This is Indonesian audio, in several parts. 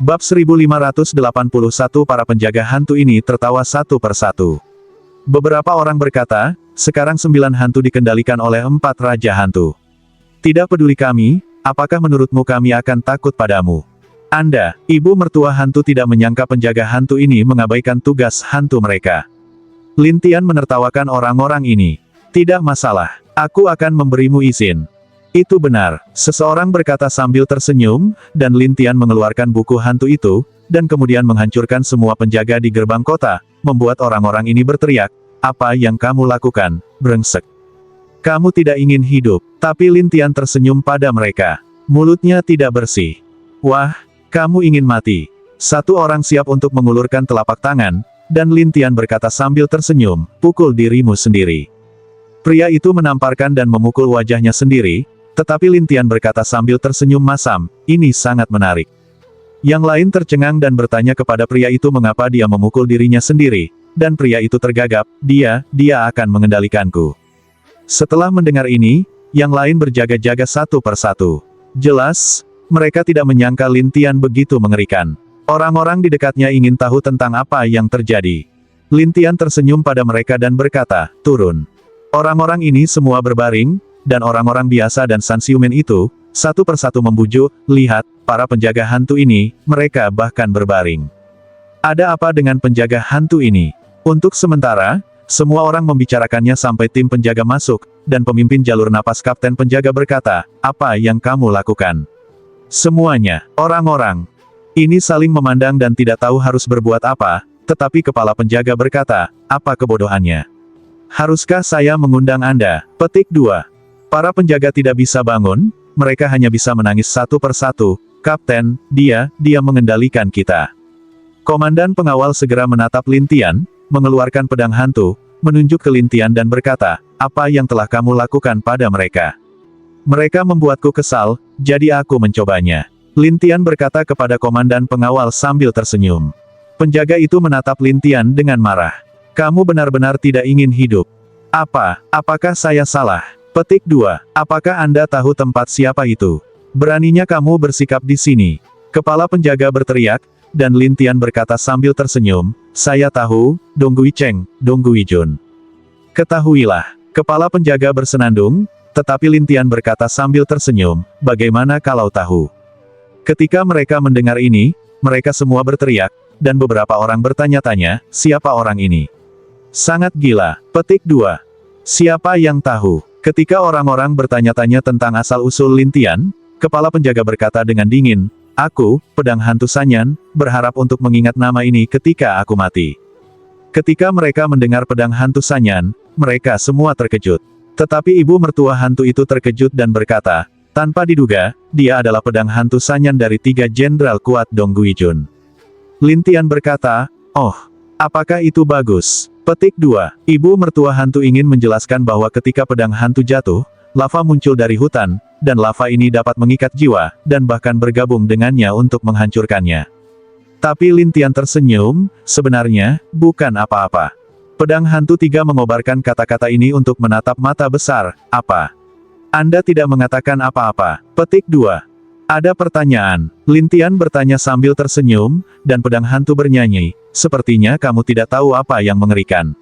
Bab 1581 para penjaga hantu ini tertawa satu persatu. Beberapa orang berkata, sekarang 9 hantu dikendalikan oleh 4 raja hantu. Tidak peduli kami, apakah menurutmu kami akan takut padamu? Anda, ibu mertua hantu tidak menyangka penjaga hantu ini mengabaikan tugas hantu mereka. Lin Tian menertawakan orang-orang ini. Tidak masalah, aku akan memberimu izin. Itu benar, seseorang berkata sambil tersenyum, dan Lin Tian mengeluarkan buku hantu itu, dan kemudian menghancurkan semua penjaga di gerbang kota, membuat orang-orang ini berteriak, "Apa yang kamu lakukan, brengsek? Kamu tidak ingin hidup." Tapi Lin Tian tersenyum pada mereka. Mulutnya tidak bersih. "Wah, kamu ingin mati." Satu orang siap untuk mengulurkan telapak tangan, dan Lin Tian berkata sambil tersenyum, "Pukul dirimu sendiri." Pria itu menamparkan dan memukul wajahnya sendiri, tetapi Lin Tian berkata sambil tersenyum masam, "Ini sangat menarik." Yang lain tercengang dan bertanya kepada pria itu mengapa dia memukul dirinya sendiri, dan pria itu tergagap, dia akan mengendalikanku. Setelah mendengar ini, yang lain berjaga-jaga satu persatu. Jelas, mereka tidak menyangka Lin Tian begitu mengerikan. Orang-orang di dekatnya ingin tahu tentang apa yang terjadi. Lin Tian tersenyum pada mereka dan berkata, "Turun." Orang-orang ini semua berbaring, dan orang-orang biasa dan Sansiumen itu, satu persatu membujuk, "Lihat, para penjaga hantu ini, mereka bahkan berbaring. Ada apa dengan penjaga hantu ini?" Untuk sementara, semua orang membicarakannya sampai tim penjaga masuk, dan pemimpin jalur napas kapten penjaga berkata, "Apa yang kamu lakukan?" Semuanya, orang-orang ini saling memandang dan tidak tahu harus berbuat apa, tetapi kepala penjaga berkata, "Apa kebodohannya? Haruskah saya mengundang Anda?" Petik 2. Para penjaga tidak bisa bangun, mereka hanya bisa menangis satu persatu, "Kapten, dia mengendalikan kita." Komandan pengawal segera menatap Lin Tian, mengeluarkan pedang hantu, menunjuk ke Lin Tian dan berkata, "Apa yang telah kamu lakukan pada mereka? Mereka membuatku kesal, jadi aku mencobanya." Lin Tian berkata kepada komandan pengawal sambil tersenyum. Penjaga itu menatap Lin Tian dengan marah. "Kamu benar-benar tidak ingin hidup. Apakah saya salah?" Petik 2. Apakah Anda tahu tempat siapa itu? Beraninya kamu bersikap di sini. Kepala penjaga berteriak, dan Lin Tian berkata sambil tersenyum, "Saya tahu, Donggui Cheng, Donggui Jun." Ketahuilah. Kepala penjaga bersenandung, tetapi Lin Tian berkata sambil tersenyum, "Bagaimana kalau tahu?" Ketika mereka mendengar ini, mereka semua berteriak, dan beberapa orang bertanya-tanya, "Siapa orang ini? Sangat gila." Petik 2. Siapa yang tahu? Ketika orang-orang bertanya-tanya tentang asal-usul Lin Tian, kepala penjaga berkata dengan dingin, "Aku, pedang hantu Sanyan, berharap untuk mengingat nama ini ketika aku mati." Ketika mereka mendengar pedang hantu Sanyan, mereka semua terkejut. Tetapi ibu mertua hantu itu terkejut dan berkata, tanpa diduga, dia adalah pedang hantu Sanyan dari 3 jenderal kuat Donggui Jun. Lin Tian berkata, "Oh, apakah itu bagus?" Petik 2. Ibu mertua hantu ingin menjelaskan bahwa ketika pedang hantu jatuh, lava muncul dari hutan, dan lava ini dapat mengikat jiwa, dan bahkan bergabung dengannya untuk menghancurkannya. Tapi Lin Tian tersenyum, "Sebenarnya, bukan apa-apa." Pedang hantu 3 mengobarkan kata-kata ini untuk menatap mata besar, "Apa? Anda tidak mengatakan apa-apa?" Petik 2. Ada pertanyaan. Lin Tian bertanya sambil tersenyum, dan pedang hantu bernyanyi, "Sepertinya kamu tidak tahu apa yang mengerikan."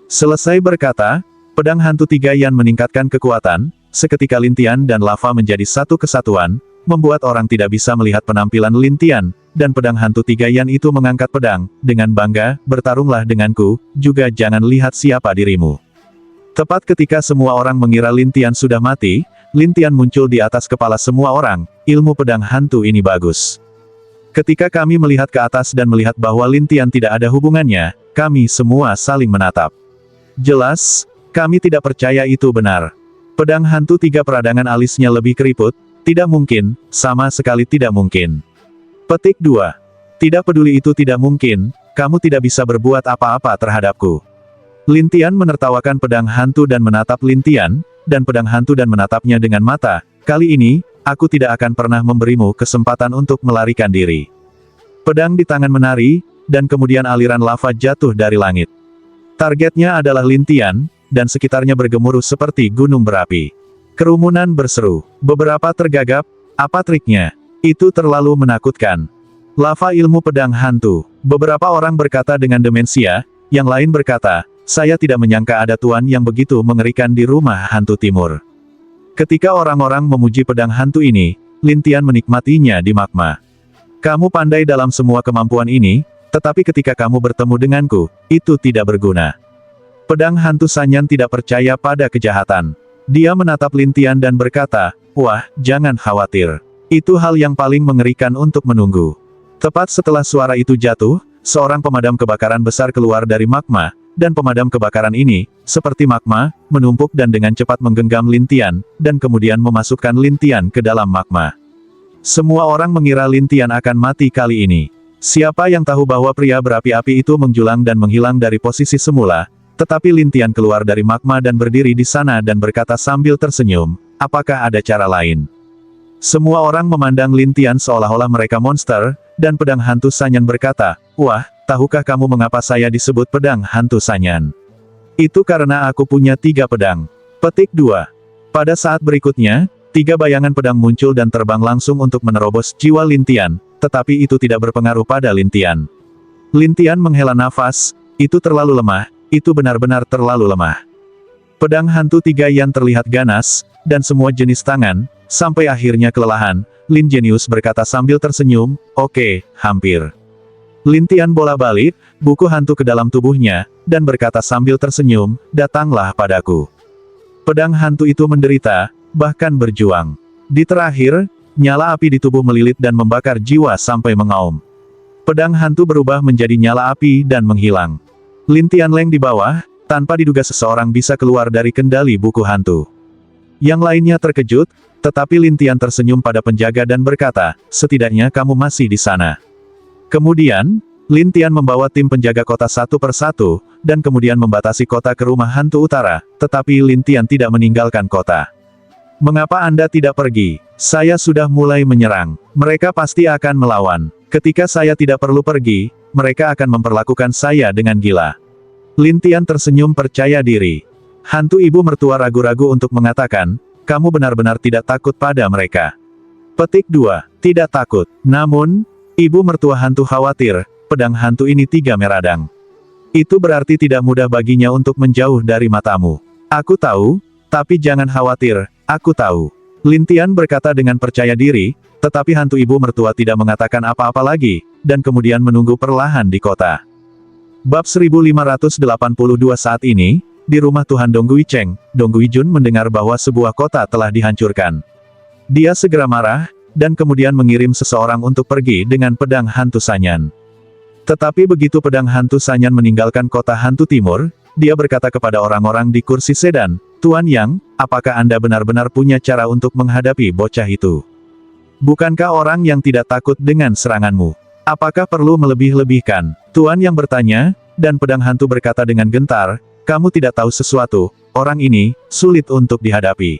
Selesai berkata, pedang hantu 3 Yan meningkatkan kekuatan, seketika Lin Tian dan lava menjadi satu kesatuan, membuat orang tidak bisa melihat penampilan Lin Tian, dan pedang hantu 3 Yan itu mengangkat pedang, dengan bangga, "Bertarunglah denganku, juga jangan lihat siapa dirimu." Tepat ketika semua orang mengira Lin Tian sudah mati, Lin Tian muncul di atas kepala semua orang, "Ilmu pedang hantu ini bagus." Ketika kami melihat ke atas dan melihat bahwa Lin Tian tidak ada hubungannya, kami semua saling menatap. Jelas, kami tidak percaya itu benar. Pedang hantu 3 peradangan alisnya lebih keriput, "Tidak mungkin, sama sekali tidak mungkin." Petik 2. Tidak peduli itu tidak mungkin, kamu tidak bisa berbuat apa-apa terhadapku. Lin Tian menertawakan pedang hantu dan menatap Lin Tian, dan pedang hantu dan menatapnya dengan mata, "Kali ini, aku tidak akan pernah memberimu kesempatan untuk melarikan diri." Pedang di tangan menari, dan kemudian aliran lava jatuh dari langit. Targetnya adalah Lin Tian, dan sekitarnya bergemuruh seperti gunung berapi. Kerumunan berseru. Beberapa tergagap, "Apa triknya? Itu terlalu menakutkan." Lava ilmu pedang hantu. Beberapa orang berkata dengan demensia, yang lain berkata, saya tidak menyangka ada tuan yang begitu mengerikan di rumah hantu timur. Ketika orang-orang memuji pedang hantu ini, Lin Tian menikmatinya di magma. Kamu pandai dalam semua kemampuan ini, tetapi ketika kamu bertemu denganku, itu tidak berguna. Pedang hantu Sanyan tidak percaya pada kejahatan. Dia menatap Lin Tian dan berkata, wah, jangan khawatir. Itu hal yang paling mengerikan untuk menunggu. Tepat setelah suara itu jatuh, seorang pemadam kebakaran besar keluar dari magma, dan pemadam kebakaran ini, seperti magma, menumpuk dan dengan cepat menggenggam Lin Tian, dan kemudian memasukkan Lin Tian ke dalam magma. Semua orang mengira Lin Tian akan mati kali ini. Siapa yang tahu bahwa pria berapi-api itu menjulang dan menghilang dari posisi semula, tetapi Lin Tian keluar dari magma dan berdiri di sana dan berkata sambil tersenyum, apakah ada cara lain? Semua orang memandang Lin Tian seolah-olah mereka monster, dan pedang hantu Sanyan berkata, wah, tahukah kamu mengapa saya disebut pedang hantu Sanyan? Itu karena aku punya 3 pedang. Petik 2. Pada saat berikutnya, 3 bayangan pedang muncul dan terbang langsung untuk menerobos jiwa Lin Tian, tetapi itu tidak berpengaruh pada Lin Tian. Lin Tian menghela nafas, itu terlalu lemah, itu benar-benar terlalu lemah. Pedang hantu 3 yang terlihat ganas, dan semua jenis tangan, sampai akhirnya kelelahan, Lin Genius berkata sambil tersenyum, oke, hampir. Lin Tian bola-balik, buku hantu ke dalam tubuhnya, dan berkata sambil tersenyum, datanglah padaku. Pedang hantu itu menderita, bahkan berjuang. Di terakhir, nyala api di tubuh melilit dan membakar jiwa sampai mengaum. Pedang hantu berubah menjadi nyala api dan menghilang. Lin Tianleng di bawah, tanpa diduga seseorang bisa keluar dari kendali buku hantu. Yang lainnya terkejut, tetapi Lin Tian tersenyum pada penjaga dan berkata, setidaknya kamu masih di sana. Kemudian, Lin Tian membawa tim penjaga kota satu persatu, dan kemudian membatasi kota ke rumah hantu utara, tetapi Lin Tian tidak meninggalkan kota. Mengapa Anda tidak pergi? Saya sudah mulai menyerang. Mereka pasti akan melawan. Ketika saya tidak perlu pergi, mereka akan memperlakukan saya dengan gila. Lin Tian tersenyum percaya diri. Hantu ibu mertua ragu-ragu untuk mengatakan, kamu benar-benar tidak takut pada mereka. Petik 2. Tidak takut. Namun, ibu mertua hantu khawatir, pedang hantu ini 3 meradang. Itu berarti tidak mudah baginya untuk menjauh dari matamu. Aku tahu, tapi jangan khawatir, aku tahu. Lin Tian berkata dengan percaya diri, tetapi hantu ibu mertua tidak mengatakan apa-apa lagi, dan kemudian menunggu perlahan di kota. Bab 1582 saat ini, di rumah Tuhan Donggui Cheng, Donggui Jun mendengar bahwa sebuah kota telah dihancurkan. Dia segera marah, dan kemudian mengirim seseorang untuk pergi dengan pedang hantu Sanyan. Tetapi begitu pedang hantu Sanyan meninggalkan kota hantu timur, dia berkata kepada orang-orang di kursi sedan, Tuan Yang, apakah Anda benar-benar punya cara untuk menghadapi bocah itu? Bukankah orang yang tidak takut dengan seranganmu? Apakah perlu melebih-lebihkan? Tuan Yang bertanya, dan pedang hantu berkata dengan gentar, kamu tidak tahu sesuatu, orang ini, sulit untuk dihadapi.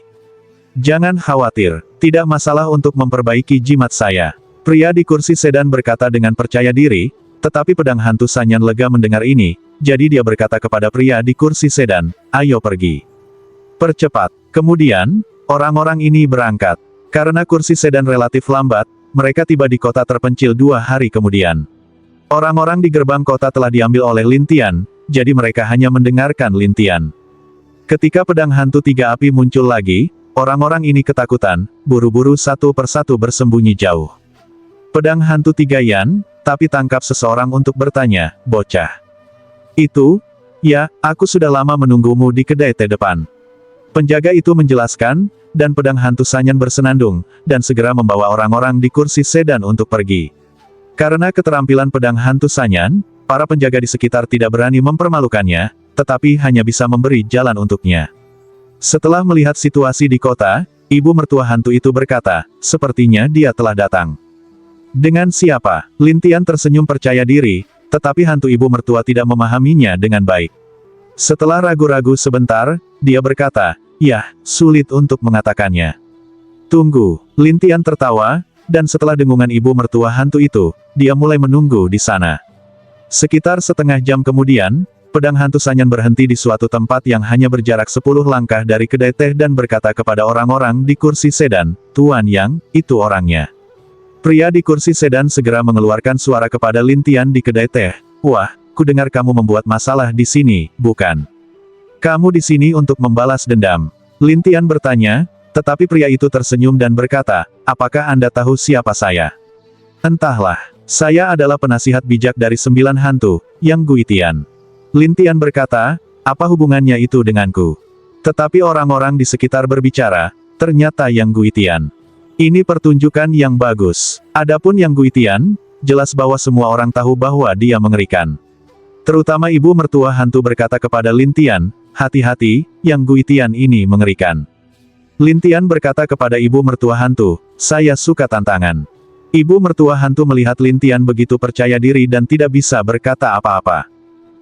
Jangan khawatir, tidak masalah untuk memperbaiki jimat saya. Pria di kursi sedan berkata dengan percaya diri, tetapi pedang hantu Sanyan lega mendengar ini, jadi dia berkata kepada pria di kursi sedan, ayo pergi. Percepat. Kemudian, orang-orang ini berangkat. Karena kursi sedan relatif lambat, mereka tiba di kota terpencil 2 hari kemudian. Orang-orang di gerbang kota telah diambil oleh Lin Tian, jadi mereka hanya mendengarkan Lin Tian. Ketika pedang hantu 3 api muncul lagi, orang-orang ini ketakutan, buru-buru satu persatu bersembunyi jauh. Pedang hantu 3 Yan, tapi tangkap seseorang untuk bertanya, bocah. Itu? Ya, aku sudah lama menunggumu di kedai teh depan. Penjaga itu menjelaskan, dan pedang hantu Sanyan bersenandung, dan segera membawa orang-orang di kursi sedan untuk pergi. Karena keterampilan pedang hantu Sanyan, para penjaga di sekitar tidak berani mempermalukannya, tetapi hanya bisa memberi jalan untuknya. Setelah melihat situasi di kota, ibu mertua hantu itu berkata, sepertinya dia telah datang. Dengan siapa? Lin Tian tersenyum percaya diri, tetapi hantu ibu mertua tidak memahaminya dengan baik. Setelah ragu-ragu sebentar, dia berkata, yah, sulit untuk mengatakannya. Tunggu, Lin Tian tertawa, dan setelah dengungan ibu mertua hantu itu, dia mulai menunggu di sana. Sekitar setengah jam kemudian, pedang hantu Sanyan berhenti di suatu tempat yang hanya berjarak 10 langkah dari kedai teh dan berkata kepada orang-orang di kursi sedan, Tuan Yang, itu orangnya. Pria di kursi sedan segera mengeluarkan suara kepada Lin Tian di kedai teh. Wah, kudengar kamu membuat masalah di sini, bukan? Kamu di sini untuk membalas dendam. Lin Tian bertanya, tetapi pria itu tersenyum dan berkata, apakah Anda tahu siapa saya? Entahlah, saya adalah penasihat bijak dari 9 hantu, Yang Guitian. Lin Tian berkata, apa hubungannya itu denganku? Tetapi orang-orang di sekitar berbicara, ternyata Yang Guitian. Ini pertunjukan yang bagus. Adapun Yang Guitian, jelas bahwa semua orang tahu bahwa dia mengerikan. Terutama ibu mertua hantu berkata kepada Lin Tian, hati-hati, Yang Guitian ini mengerikan. Lin Tian berkata kepada ibu mertua hantu, saya suka tantangan. Ibu mertua hantu melihat Lin Tian begitu percaya diri dan tidak bisa berkata apa-apa.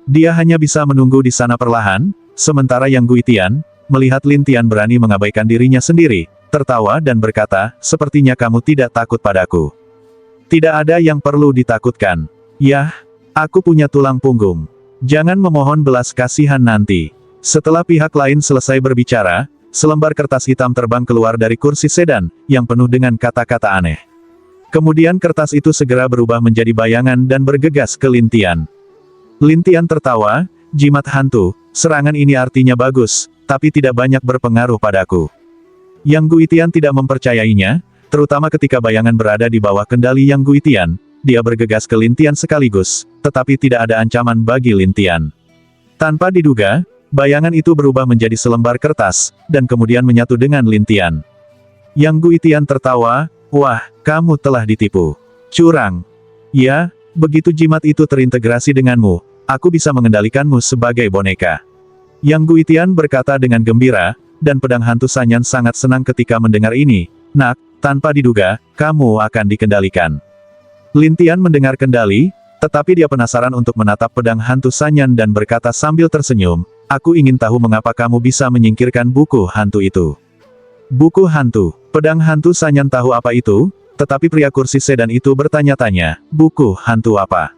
Dia hanya bisa menunggu di sana perlahan, sementara Yang Guitian, melihat Lin Tian berani mengabaikan dirinya sendiri, tertawa dan berkata, sepertinya kamu tidak takut padaku. Tidak ada yang perlu ditakutkan. Yah, aku punya tulang punggung. Jangan memohon belas kasihan nanti. Setelah pihak lain selesai berbicara, selembar kertas hitam terbang keluar dari kursi sedan, yang penuh dengan kata-kata aneh. Kemudian kertas itu segera berubah menjadi bayangan dan bergegas ke Lin Tian. Lin Tian tertawa, jimat hantu, serangan ini artinya bagus, tapi tidak banyak berpengaruh padaku. Yang Guitian tidak mempercayainya, terutama ketika bayangan berada di bawah kendali Yang Guitian, dia bergegas ke Lin Tian sekaligus, tetapi tidak ada ancaman bagi Lin Tian. Tanpa diduga, bayangan itu berubah menjadi selembar kertas, dan kemudian menyatu dengan Lin Tian. Yang Guitian tertawa, wah, kamu telah ditipu. Curang. Ya, begitu jimat itu terintegrasi denganmu, aku bisa mengendalikanmu sebagai boneka. Yang Guitian berkata dengan gembira, dan pedang hantu Sanyan sangat senang ketika mendengar ini. Nak, tanpa diduga, kamu akan dikendalikan. Lin Tian mendengar kendali, tetapi dia penasaran untuk menatap pedang hantu Sanyan dan berkata sambil tersenyum, aku ingin tahu mengapa kamu bisa menyingkirkan buku hantu itu. Buku hantu. Pedang hantu Sanyan tahu apa itu, tetapi pria kursi sedan itu bertanya-tanya, buku hantu apa?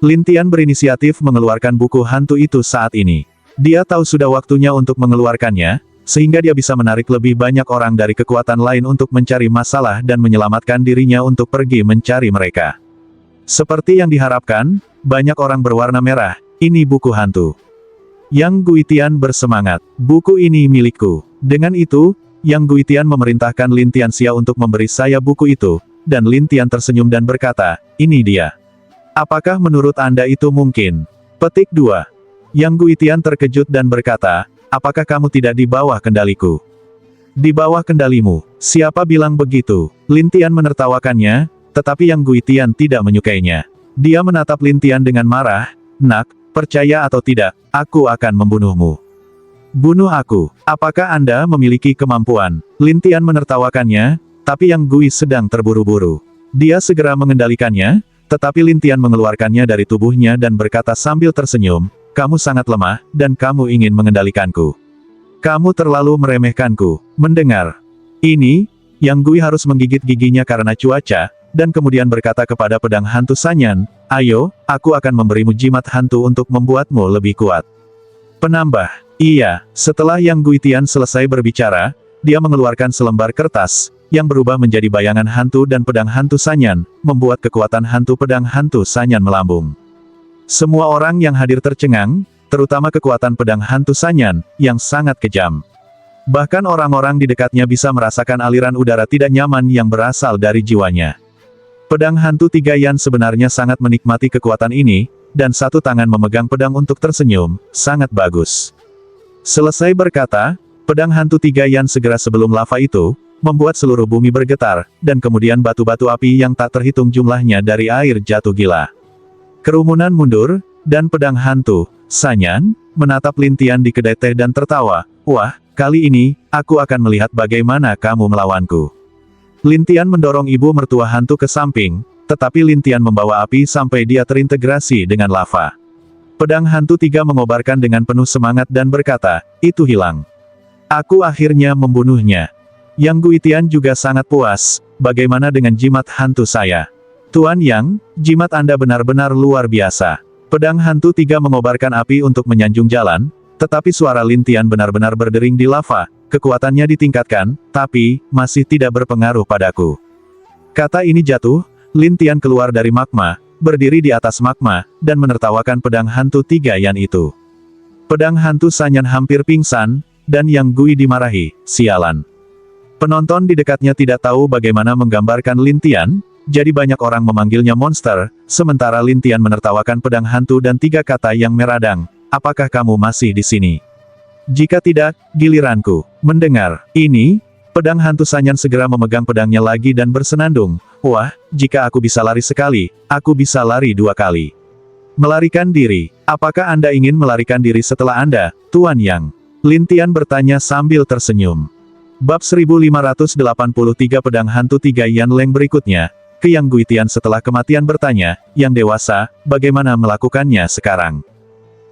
Lin Tian berinisiatif mengeluarkan buku hantu itu saat ini. Dia tahu sudah waktunya untuk mengeluarkannya, sehingga dia bisa menarik lebih banyak orang dari kekuatan lain untuk mencari masalah dan menyelamatkan dirinya untuk pergi mencari mereka. Seperti yang diharapkan, banyak orang berwarna merah, ini buku hantu. Yang Guitian bersemangat, buku ini milikku. Dengan itu, Yang Guitian memerintahkan Lin Tianxia untuk memberi saya buku itu, dan Lin Tian tersenyum dan berkata, ini dia. Apakah menurut Anda itu mungkin? Petik 2. Yang Guitian terkejut dan berkata, apakah kamu tidak di bawah kendaliku? Di bawah kendalimu, siapa bilang begitu? Lin Tian menertawakannya, tetapi Yang Guitian tidak menyukainya. Dia menatap Lin Tian dengan marah, nak, percaya atau tidak, aku akan membunuhmu. Bunuh aku. Apakah Anda memiliki kemampuan? Lin Tian menertawakannya, tapi Yang Gui sedang terburu-buru. Dia segera mengendalikannya, tetapi Lin Tian mengeluarkannya dari tubuhnya dan berkata sambil tersenyum, kamu sangat lemah, dan kamu ingin mengendalikanku. Kamu terlalu meremehkanku. Mendengar ini, Yang Gui harus menggigit giginya karena cuaca, dan kemudian berkata kepada pedang hantu Sanyan, ayo, aku akan memberimu jimat hantu untuk membuatmu lebih kuat. Penambah. Iya, setelah Yang Guitian selesai berbicara, dia mengeluarkan selembar kertas, yang berubah menjadi bayangan hantu dan pedang hantu Sanyan, membuat kekuatan hantu pedang hantu Sanyan melambung. Semua orang yang hadir tercengang, terutama kekuatan pedang hantu Sanyan, yang sangat kejam. Bahkan orang-orang di dekatnya bisa merasakan aliran udara tidak nyaman yang berasal dari jiwanya. Pedang hantu Tiga Yan sebenarnya sangat menikmati kekuatan ini, dan satu tangan memegang pedang untuk tersenyum, sangat bagus. Selesai berkata, pedang hantu Tiga Yan segera sebelum lava itu, membuat seluruh bumi bergetar, dan kemudian batu-batu api yang tak terhitung jumlahnya dari air jatuh gila. Kerumunan mundur, dan pedang hantu, Sanyan, menatap Lin Tian di kedai teh dan tertawa, wah, kali ini, aku akan melihat bagaimana kamu melawanku. Lin Tian mendorong ibu mertua hantu ke samping, tetapi Lin Tian membawa api sampai dia terintegrasi dengan lava. Pedang hantu tiga mengobarkan dengan penuh semangat dan berkata, itu hilang. Aku akhirnya membunuhnya. Yang Guitian juga sangat puas, bagaimana dengan jimat hantu saya? Tuan Yang, jimat Anda benar-benar luar biasa. Pedang hantu tiga mengobarkan api untuk menyanjung jalan, tetapi suara Lin Tian benar-benar berdering di lava, kekuatannya ditingkatkan, tapi, masih tidak berpengaruh padaku. Kata ini jatuh, Lin Tian keluar dari magma, berdiri di atas magma, dan menertawakan pedang hantu 3 yan itu. Pedang hantu Sanyan hampir pingsan, dan Yang Gui dimarahi, sialan. Penonton di dekatnya tidak tahu bagaimana menggambarkan Lin Tian, jadi banyak orang memanggilnya monster, sementara Lin Tian menertawakan pedang hantu dan 3 kata yang meradang, apakah kamu masih di sini? Jika tidak, giliranku. Mendengar ini, pedang hantu Sanyan segera memegang pedangnya lagi dan bersenandung, wah, jika aku bisa lari sekali, aku bisa lari 2 kali. Melarikan diri, apakah Anda ingin melarikan diri setelah Anda, Tuan Yang? Lin Tian bertanya sambil tersenyum. Bab 1583 Pedang Hantu 3 Yan Leng berikutnya, ke Yang Guitian setelah kematian bertanya, yang dewasa, bagaimana melakukannya sekarang?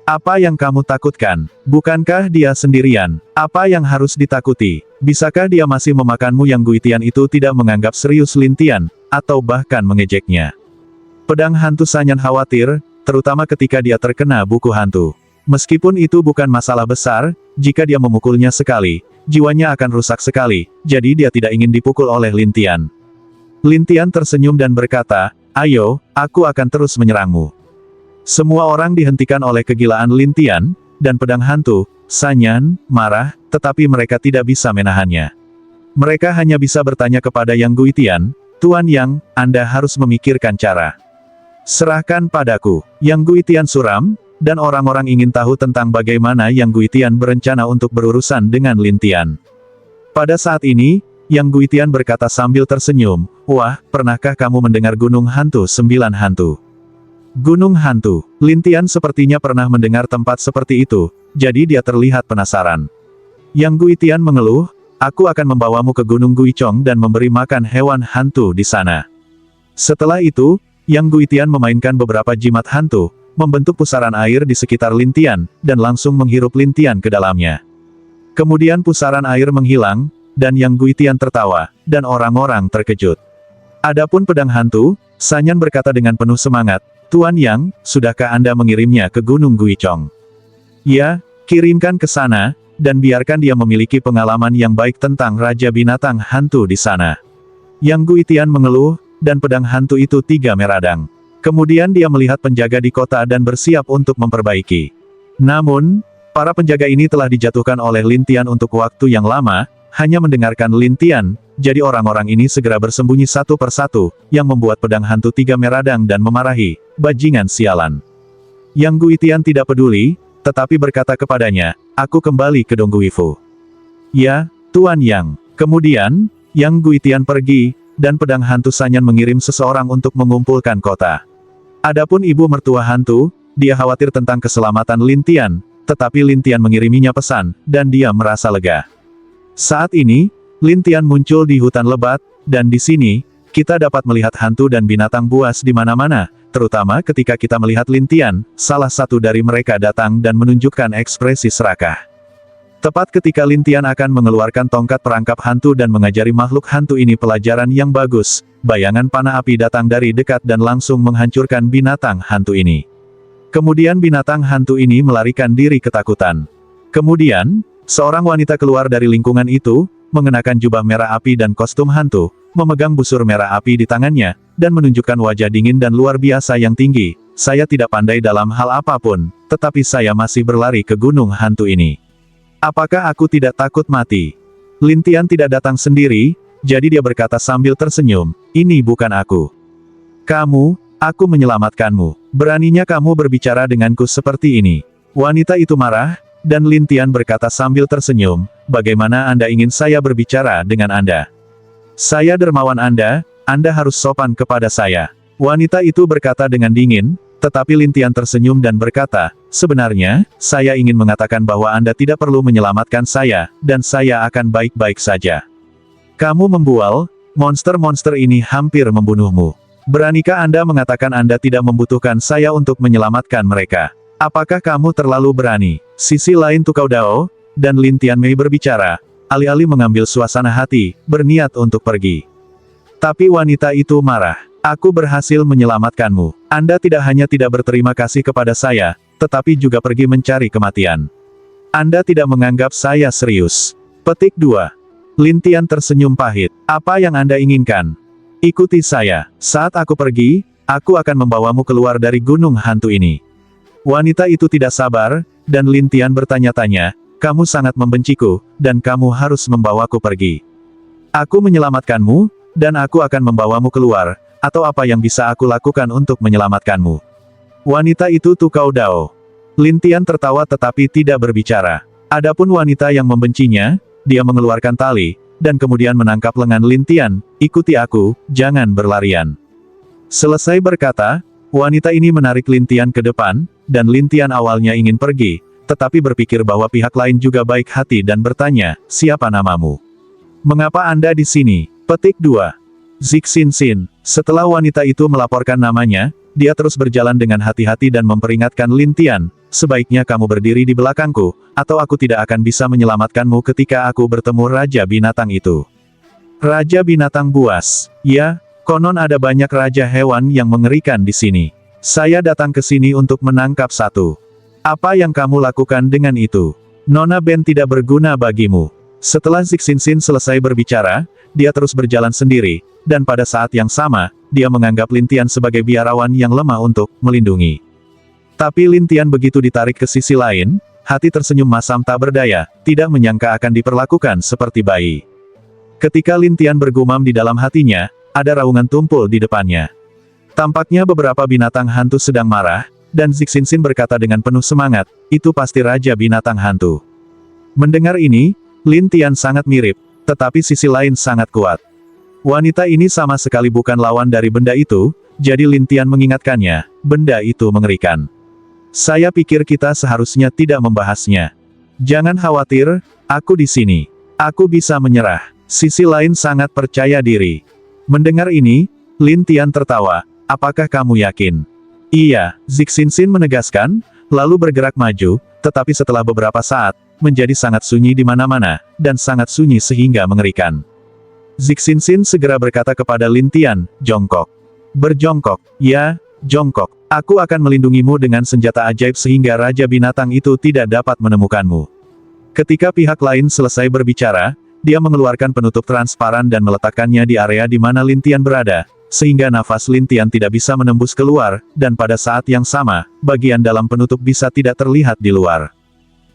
Apa yang kamu takutkan? Bukankah dia sendirian? Apa yang harus ditakuti? Bisakah dia masih memakanmu? Yang Guitian itu tidak menganggap serius Lin Tian, atau bahkan mengejeknya. Pedang hantu Sanyan khawatir, terutama ketika dia terkena buku hantu. Meskipun itu bukan masalah besar, jika dia memukulnya sekali, jiwanya akan rusak sekali, jadi dia tidak ingin dipukul oleh Lin Tian. Lin Tian tersenyum dan berkata, ayo, aku akan terus menyerangmu. Semua orang dihentikan oleh kegilaan Lin Tian, dan pedang hantu, Sanyan, marah, tetapi mereka tidak bisa menahannya. Mereka hanya bisa bertanya kepada Yang Guitian, Tuan Yang, Anda harus memikirkan cara. Serahkan padaku. Yang Guitian suram, dan orang-orang ingin tahu tentang bagaimana Yang Guitian berencana untuk berurusan dengan Lin Tian. Pada saat ini, Yang Guitian berkata sambil tersenyum, wah, pernahkah kamu mendengar Gunung Hantu 9 Hantu? Gunung Hantu. Lin Tian sepertinya pernah mendengar tempat seperti itu, jadi dia terlihat penasaran. Yang Guitian mengeluh, aku akan membawamu ke Gunung Guichong dan memberi makan hewan hantu di sana. Setelah itu, Yang Guitian memainkan beberapa jimat hantu, membentuk pusaran air di sekitar Lin Tian, dan langsung menghirup Lin Tian ke dalamnya. Kemudian pusaran air menghilang, dan Yang Guitian tertawa, dan orang-orang terkejut. Adapun pedang hantu, Sanyan berkata dengan penuh semangat, Tuan Yang, sudahkah Anda mengirimnya ke Gunung Guichong? Ya, kirimkan ke sana, dan biarkan dia memiliki pengalaman yang baik tentang Raja Binatang Hantu di sana. Yang Guitian mengeluh, dan pedang hantu itu 3 meradang. Kemudian dia melihat penjaga di kota dan bersiap untuk memperbaiki. Namun, para penjaga ini telah dijatuhkan oleh Lin Tian untuk waktu yang lama, hanya mendengarkan Lin Tian, jadi orang-orang ini segera bersembunyi satu persatu, yang membuat pedang hantu 3 meradang dan memarahi, bajingan sialan. Yang Guitian tidak peduli, tetapi berkata kepadanya, aku kembali ke Dongguifu. Ya, Tuan Yang. Kemudian, Yang Guitian pergi, dan pedang hantu Sanyan mengirim seseorang untuk mengumpulkan kota. Adapun ibu mertua hantu, dia khawatir tentang keselamatan Lin Tian, tetapi Lin Tian mengiriminya pesan, dan dia merasa lega. Saat ini, Lin Tian muncul di hutan lebat, dan di sini, kita dapat melihat hantu dan binatang buas di mana-mana, terutama ketika kita melihat Lin Tian, salah satu dari mereka datang dan menunjukkan ekspresi serakah. Tepat ketika Lin Tian akan mengeluarkan tongkat perangkap hantu dan mengajari makhluk hantu ini pelajaran yang bagus, bayangan panah api datang dari dekat dan langsung menghancurkan binatang hantu ini. Kemudian binatang hantu ini melarikan diri ketakutan. Kemudian, seorang wanita keluar dari lingkungan itu, mengenakan jubah merah api dan kostum hantu, memegang busur merah api di tangannya, dan menunjukkan wajah dingin dan luar biasa yang tinggi. Saya tidak pandai dalam hal apapun, tetapi saya masih berlari ke gunung hantu ini. Apakah aku tidak takut mati? Lin Tian tidak datang sendiri, jadi dia berkata sambil tersenyum, ini bukan aku. Aku menyelamatkanmu. Beraninya kamu berbicara denganku seperti ini. Wanita itu marah, dan Lin Tian berkata sambil tersenyum, bagaimana Anda ingin saya berbicara dengan Anda? Saya dermawan Anda harus sopan kepada saya. Wanita itu berkata dengan dingin, tetapi Lin Tian tersenyum dan berkata, sebenarnya, saya ingin mengatakan bahwa Anda tidak perlu menyelamatkan saya, dan saya akan baik-baik saja. Kamu membual, monster-monster ini hampir membunuhmu. Beranikah Anda mengatakan Anda tidak membutuhkan saya untuk menyelamatkan mereka? Apakah kamu terlalu berani? Sisi lain Tukau Dao, dan Lin Tian Mei berbicara, alih-alih mengambil suasana hati, berniat untuk pergi. Tapi wanita itu marah. Aku berhasil menyelamatkanmu. Anda tidak hanya tidak berterima kasih kepada saya, tetapi juga pergi mencari kematian. Anda tidak menganggap saya serius. Petik 2. Lin Tian tersenyum pahit. Apa yang Anda inginkan? Ikuti saya. Saat aku pergi, aku akan membawamu keluar dari gunung hantu ini. Wanita itu tidak sabar, dan Lin Tian bertanya-tanya, kamu sangat membenciku, dan kamu harus membawaku pergi. Aku menyelamatkanmu, dan aku akan membawamu keluar, atau apa yang bisa aku lakukan untuk menyelamatkanmu. Wanita itu Tukau Dao. Lin Tian tertawa tetapi tidak berbicara. Adapun wanita yang membencinya, dia mengeluarkan tali, dan kemudian menangkap lengan Lin Tian, ikuti aku, jangan berlarian. Selesai berkata, wanita ini menarik Lin Tian ke depan, dan Lin Tian awalnya ingin pergi, tetapi berpikir bahwa pihak lain juga baik hati dan bertanya, siapa namamu? Mengapa Anda di sini? Petik 2. Zixinxin. Setelah wanita itu melaporkan namanya, dia terus berjalan dengan hati-hati dan memperingatkan Lin Tian, sebaiknya kamu berdiri di belakangku, atau aku tidak akan bisa menyelamatkanmu ketika aku bertemu Raja Binatang itu. Raja Binatang buas. Ya, konon ada banyak raja hewan yang mengerikan di sini. Saya datang ke sini untuk menangkap satu. Apa yang kamu lakukan dengan itu? Nona Ben tidak berguna bagimu. Setelah Zixinxin selesai berbicara, dia terus berjalan sendiri, dan pada saat yang sama, dia menganggap Lin Tian sebagai biarawan yang lemah untuk melindungi. Tapi Lin Tian begitu ditarik ke sisi lain, hati tersenyum masam tak berdaya, tidak menyangka akan diperlakukan seperti bayi. Ketika Lin Tian bergumam di dalam hatinya, ada raungan tumpul di depannya. Tampaknya beberapa binatang hantu sedang marah, dan Zixinxin berkata dengan penuh semangat, itu pasti Raja Binatang Hantu. Mendengar ini, Lin Tian sangat mirip, tetapi sisi lain sangat kuat. Wanita ini sama sekali bukan lawan dari benda itu, jadi Lin Tian mengingatkannya, benda itu mengerikan. Saya pikir kita seharusnya tidak membahasnya. Jangan khawatir, aku di sini. Aku bisa menyerah. Sisi lain sangat percaya diri. Mendengar ini, Lin Tian tertawa, apakah kamu yakin? Iya, Zixinxin menegaskan, lalu bergerak maju, tetapi setelah beberapa saat, menjadi sangat sunyi di mana-mana, dan sangat sunyi sehingga mengerikan. Zixinxin segera berkata kepada Lin Tian, jongkok. Berjongkok, ya, jongkok. Aku akan melindungimu dengan senjata ajaib sehingga Raja Binatang itu tidak dapat menemukanmu. Ketika pihak lain selesai berbicara, dia mengeluarkan penutup transparan dan meletakkannya di area di mana Lin Tian berada, sehingga nafas Lin Tian tidak bisa menembus keluar, dan pada saat yang sama, bagian dalam penutup bisa tidak terlihat di luar.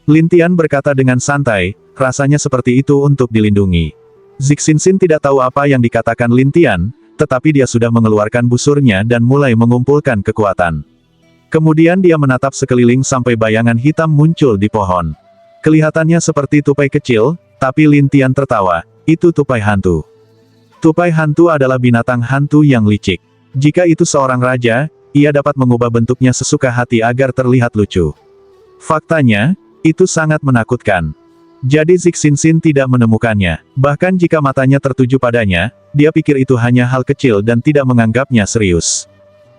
Lin Tian berkata dengan santai, rasanya seperti itu untuk dilindungi. Zixinxin tidak tahu apa yang dikatakan Lin Tian, tetapi dia sudah mengeluarkan busurnya dan mulai mengumpulkan kekuatan. Kemudian dia menatap sekeliling sampai bayangan hitam muncul di pohon. Kelihatannya seperti tupai kecil, tapi Lin Tian tertawa, itu tupai hantu. Tupai hantu adalah binatang hantu yang licik. Jika itu seorang raja, ia dapat mengubah bentuknya sesuka hati agar terlihat lucu. Faktanya, itu sangat menakutkan. Jadi Zixinxin tidak menemukannya. Bahkan jika matanya tertuju padanya, dia pikir itu hanya hal kecil dan tidak menganggapnya serius.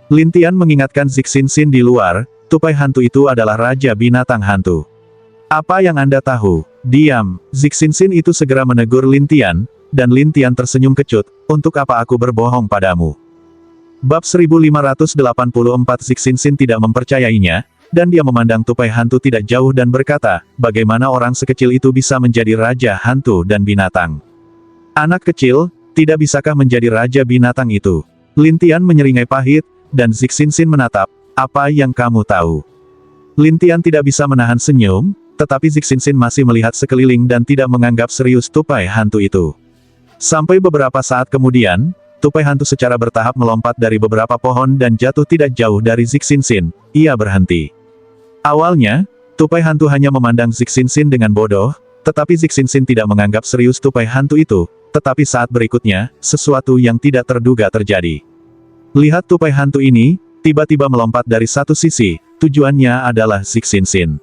Lin Tian mengingatkan Zixinxin di luar, tupai hantu itu adalah Raja Binatang Hantu. Apa yang Anda tahu? Diam. Zixinxin itu segera menegur Lin Tian, dan Lin Tian tersenyum kecut, untuk apa aku berbohong padamu? Bab 1584 Zixinxin tidak mempercayainya, dan dia memandang tupai hantu tidak jauh dan berkata, bagaimana orang sekecil itu bisa menjadi raja hantu dan binatang? Anak kecil, tidak bisakah menjadi raja binatang itu? Lin Tian menyeringai pahit, dan Zixinxin menatap, apa yang kamu tahu? Lin Tian tidak bisa menahan senyum, tetapi Zixinxin masih melihat sekeliling dan tidak menganggap serius tupai hantu itu. Sampai beberapa saat kemudian, tupai hantu secara bertahap melompat dari beberapa pohon dan jatuh tidak jauh dari Zixinxin. Ia berhenti. Awalnya, tupai hantu hanya memandang Zixinxin dengan bodoh, tetapi Zixinxin tidak menganggap serius tupai hantu itu, tetapi saat berikutnya, sesuatu yang tidak terduga terjadi. Lihat tupai hantu ini, tiba-tiba melompat dari satu sisi, tujuannya adalah Zixinxin.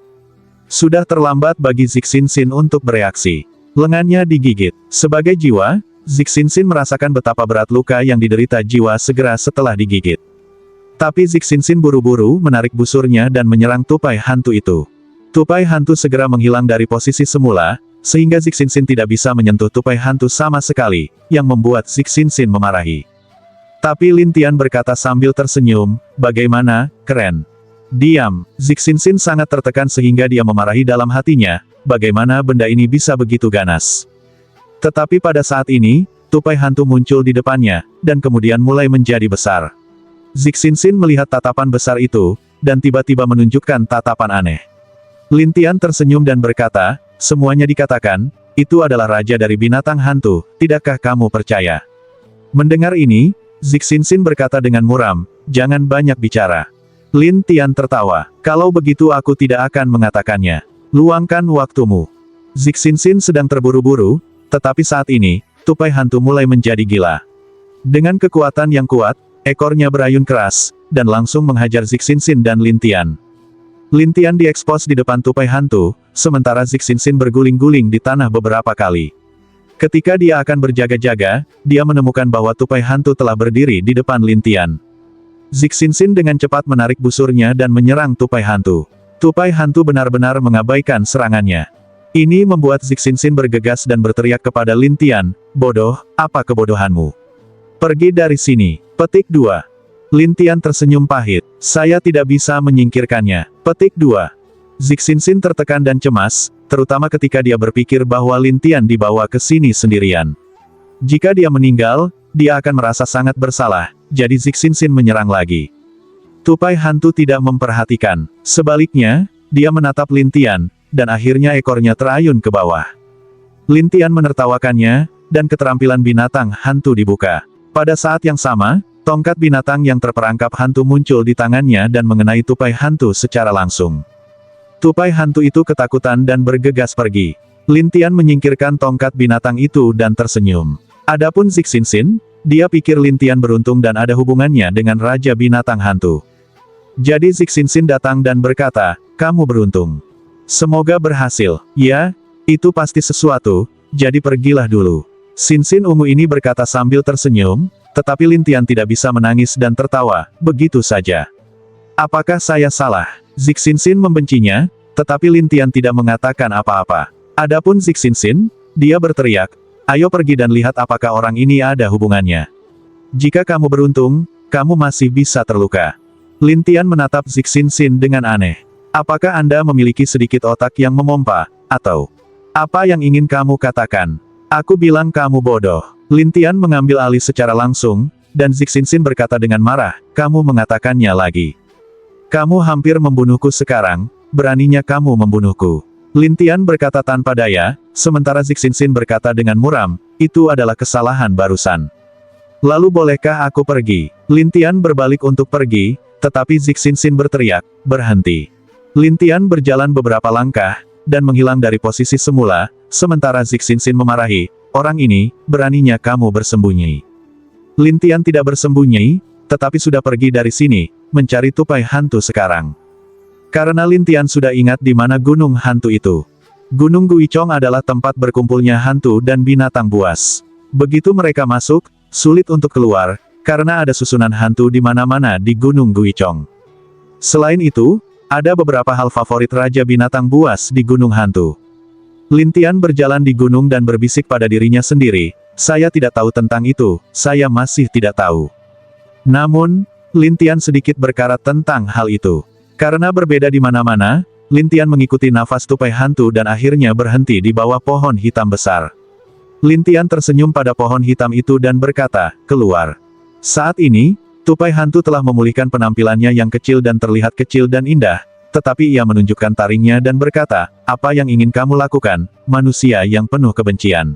Sudah terlambat bagi Zixinxin untuk bereaksi. Lengannya digigit. Sebagai jiwa, Zixinxin merasakan betapa berat luka yang diderita jiwa segera setelah digigit. Tapi Zixinxin buru-buru menarik busurnya dan menyerang tupai hantu itu. Tupai hantu segera menghilang dari posisi semula, sehingga Zixinxin tidak bisa menyentuh tupai hantu sama sekali, yang membuat Zixinxin memarahi. Tapi Lin Tian berkata sambil tersenyum, bagaimana, keren. Diam. Zixinxin sangat tertekan sehingga dia memarahi dalam hatinya, bagaimana benda ini bisa begitu ganas. Tetapi pada saat ini, tupai hantu muncul di depannya, dan kemudian mulai menjadi besar. Zixinxin melihat tatapan besar itu, dan tiba-tiba menunjukkan tatapan aneh. Lin Tian tersenyum dan berkata, semuanya dikatakan, itu adalah raja dari binatang hantu, tidakkah kamu percaya? Mendengar ini, Zixinxin berkata dengan muram, jangan banyak bicara. Lin Tian tertawa, kalau begitu aku tidak akan mengatakannya. Luangkan waktumu. Zixinxin sedang terburu-buru, tetapi saat ini, tupai hantu mulai menjadi gila. Dengan kekuatan yang kuat, ekornya berayun keras, dan langsung menghajar Zixinxin dan Lin Tian. Lin Tian diekspos di depan tupai hantu, sementara Zixinxin berguling-guling di tanah beberapa kali. Ketika dia akan berjaga-jaga, dia menemukan bahwa tupai hantu telah berdiri di depan Lin Tian. Zixinxin dengan cepat menarik busurnya dan menyerang tupai hantu. Tupai hantu benar-benar mengabaikan serangannya. Ini membuat Zixinxin bergegas dan berteriak kepada Lin Tian, bodoh, apa kebodohanmu? Pergi dari sini. Petik 2. Lin Tian tersenyum pahit, saya tidak bisa menyingkirkannya. Petik 2. Zixinxin tertekan dan cemas, terutama ketika dia berpikir bahwa Lin Tian dibawa ke sini sendirian. Jika dia meninggal, dia akan merasa sangat bersalah, jadi Zixinxin menyerang lagi. Tupai hantu tidak memperhatikan. Sebaliknya, dia menatap Lin Tian, dan akhirnya ekornya terayun ke bawah. Lin Tian menertawakannya, dan keterampilan binatang hantu dibuka. Pada saat yang sama, tongkat binatang yang terperangkap hantu muncul di tangannya dan mengenai tupai hantu secara langsung. Tupai hantu itu ketakutan dan bergegas pergi. Lin Tian menyingkirkan tongkat binatang itu dan tersenyum. Adapun Zixinxin, dia pikir Lin Tian beruntung dan ada hubungannya dengan Raja Binatang Hantu. Jadi Zixinxin datang dan berkata, kamu beruntung. Semoga berhasil. Ya, itu pasti sesuatu, jadi pergilah dulu. Xinxin ungu ini berkata sambil tersenyum, tetapi Lin Tian tidak bisa menangis dan tertawa, begitu saja. Apakah saya salah? Zixinxin membencinya, tetapi Lin Tian tidak mengatakan apa-apa. Adapun Zixinxin, dia berteriak, ayo pergi dan lihat apakah orang ini ada hubungannya. Jika kamu beruntung, kamu masih bisa terluka. Lin Tian menatap Zixinxin dengan aneh. Apakah Anda memiliki sedikit otak yang memompa, atau apa yang ingin kamu katakan? Aku bilang kamu bodoh. Lin Tian mengambil alih secara langsung, dan Zixinxin berkata dengan marah, kamu mengatakannya lagi. Kamu hampir membunuhku sekarang, beraninya kamu membunuhku. Lin Tian berkata tanpa daya, sementara Zixinxin berkata dengan muram, itu adalah kesalahan barusan. Lalu bolehkah aku pergi? Lin Tian berbalik untuk pergi, tetapi Zixinxin berteriak, berhenti. Lin Tian berjalan beberapa langkah, dan menghilang dari posisi semula, sementara Zixinxin memarahi, orang ini, beraninya kamu bersembunyi. Lin Tian tidak bersembunyi, tetapi sudah pergi dari sini, mencari tupai hantu sekarang. Karena Lin Tian sudah ingat di mana gunung hantu itu. Gunung Guichong adalah tempat berkumpulnya hantu dan binatang buas. Begitu mereka masuk, sulit untuk keluar, karena ada susunan hantu di mana-mana di Gunung Guichong. Selain itu, ada beberapa hal favorit Raja Binatang Buas di Gunung Hantu. Lin Tian berjalan di gunung dan berbisik pada dirinya sendiri, saya tidak tahu tentang itu, saya masih tidak tahu. Namun, Lin Tian sedikit berkarat tentang hal itu. Karena berbeda di mana-mana, Lin Tian mengikuti nafas tupai hantu dan akhirnya berhenti di bawah pohon hitam besar. Lin Tian tersenyum pada pohon hitam itu dan berkata, keluar. Saat ini, tupai hantu telah memulihkan penampilannya yang kecil dan terlihat kecil dan indah, tetapi ia menunjukkan taringnya dan berkata, apa yang ingin kamu lakukan, manusia yang penuh kebencian?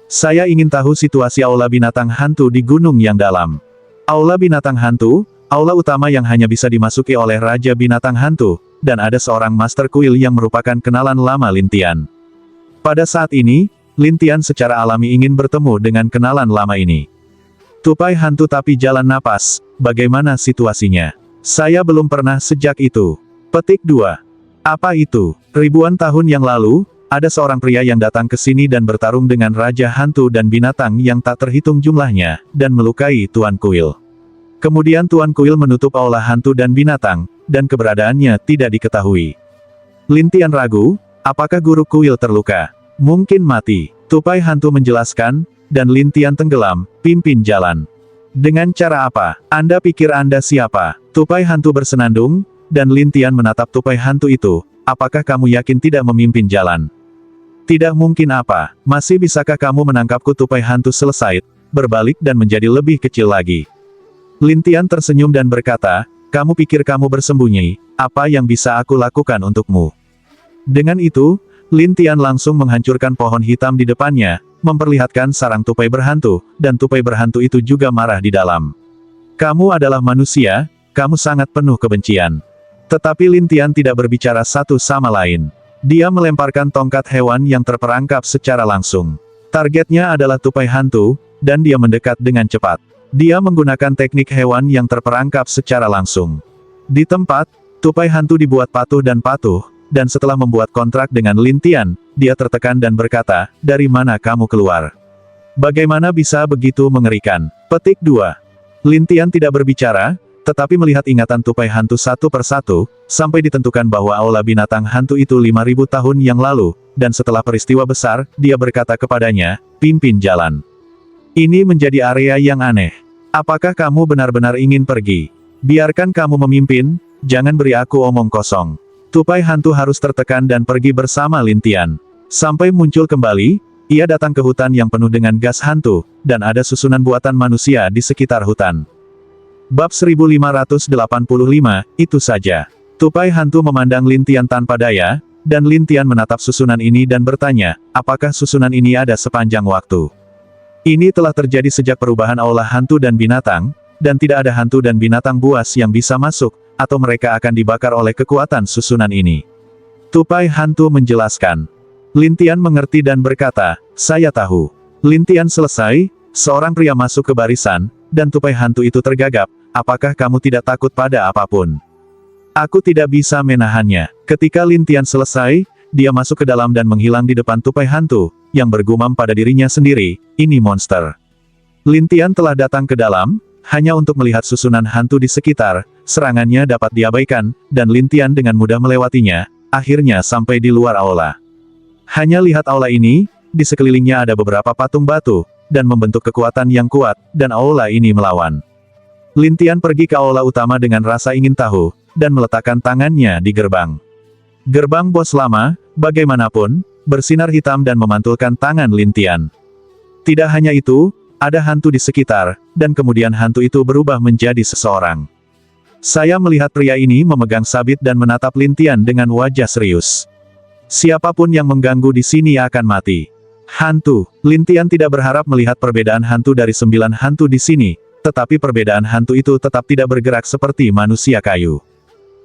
Saya ingin tahu situasi aula binatang hantu di gunung yang dalam. Aula binatang hantu, aula utama yang hanya bisa dimasuki oleh Raja Binatang Hantu, dan ada seorang Master Kuil yang merupakan kenalan lama Lin Tian. Pada saat ini, Lin Tian secara alami ingin bertemu dengan kenalan lama ini. Tupai hantu tapi jalan napas, bagaimana situasinya? Saya belum pernah sejak itu. Petik 2. Apa itu? Ribuan tahun yang lalu, ada seorang pria yang datang ke sini dan bertarung dengan Raja Hantu dan binatang yang tak terhitung jumlahnya, dan melukai Tuan Kuil. Kemudian Tuan Kuil menutup aula hantu dan binatang, dan keberadaannya tidak diketahui. Lin Tian ragu, apakah guru Kuil terluka? Mungkin mati. Tupai hantu menjelaskan, dan Lin Tian tenggelam, pimpin jalan. Dengan cara apa? Anda pikir Anda siapa? Tupai hantu bersenandung, dan Lin Tian menatap tupai hantu itu, apakah kamu yakin tidak memimpin jalan? Tidak mungkin apa, masih bisakah kamu menangkapku? Tupai hantu selesai, berbalik dan menjadi lebih kecil lagi. Lin Tian tersenyum dan berkata, kamu pikir kamu bersembunyi, apa yang bisa aku lakukan untukmu? Dengan itu, Lin Tian langsung menghancurkan pohon hitam di depannya, memperlihatkan sarang tupai berhantu, dan tupai berhantu itu juga marah di dalam. Kamu adalah manusia, kamu sangat penuh kebencian. Tetapi Lin Tian tidak berbicara satu sama lain. Dia melemparkan tongkat hewan yang terperangkap secara langsung. Targetnya adalah tupai hantu, dan dia mendekat dengan cepat. Dia menggunakan teknik hewan yang terperangkap secara langsung. Di tempat, tupai hantu dibuat patuh, dan setelah membuat kontrak dengan Lin Tian, dia tertekan dan berkata, dari mana kamu keluar? Bagaimana bisa begitu mengerikan? Petik 2. Lin Tian tidak berbicara, tetapi melihat ingatan tupai hantu satu persatu, sampai ditentukan bahwa aula binatang hantu itu 5.000 tahun yang lalu, dan setelah peristiwa besar, dia berkata kepadanya, pimpin jalan. Ini menjadi area yang aneh. Apakah kamu benar-benar ingin pergi? Biarkan kamu memimpin, jangan beri aku omong kosong. Tupai hantu harus tertekan dan pergi bersama Lin Tian. Sampai muncul kembali, ia datang ke hutan yang penuh dengan gas hantu, dan ada susunan buatan manusia di sekitar hutan. Bab 1585, itu saja. Tupai hantu memandang Lin Tian tanpa daya, dan Lin Tian menatap susunan ini dan bertanya, apakah susunan ini ada sepanjang waktu? Ini telah terjadi sejak perubahan aula hantu dan binatang, dan tidak ada hantu dan binatang buas yang bisa masuk, atau mereka akan dibakar oleh kekuatan susunan ini. Tupai hantu menjelaskan. Lin Tian mengerti dan berkata, saya tahu. Lin Tian selesai, seorang pria masuk ke barisan, dan tupai hantu itu tergagap, apakah kamu tidak takut pada apapun? Aku tidak bisa menahannya. Ketika Lin Tian selesai, dia masuk ke dalam dan menghilang di depan tupai hantu, yang bergumam pada dirinya sendiri, ini monster. Lin Tian telah datang ke dalam, hanya untuk melihat susunan hantu di sekitar, serangannya dapat diabaikan, dan Lin Tian dengan mudah melewatinya, akhirnya sampai di luar aula. Hanya lihat aula ini, di sekelilingnya ada beberapa patung batu, dan membentuk kekuatan yang kuat, dan aula ini melawan. Lin Tian pergi ke aula utama dengan rasa ingin tahu, dan meletakkan tangannya di gerbang. Gerbang bos lama, bagaimanapun, bersinar hitam dan memantulkan tangan Lin Tian. Tidak hanya itu, ada hantu di sekitar, dan kemudian hantu itu berubah menjadi seseorang. Saya melihat pria ini memegang sabit dan menatap Lin Tian dengan wajah serius. Siapapun yang mengganggu di sini akan mati. Hantu. Lin Tian tidak berharap melihat perbedaan hantu dari 9 hantu di sini, tetapi perbedaan hantu itu tetap tidak bergerak seperti manusia kayu.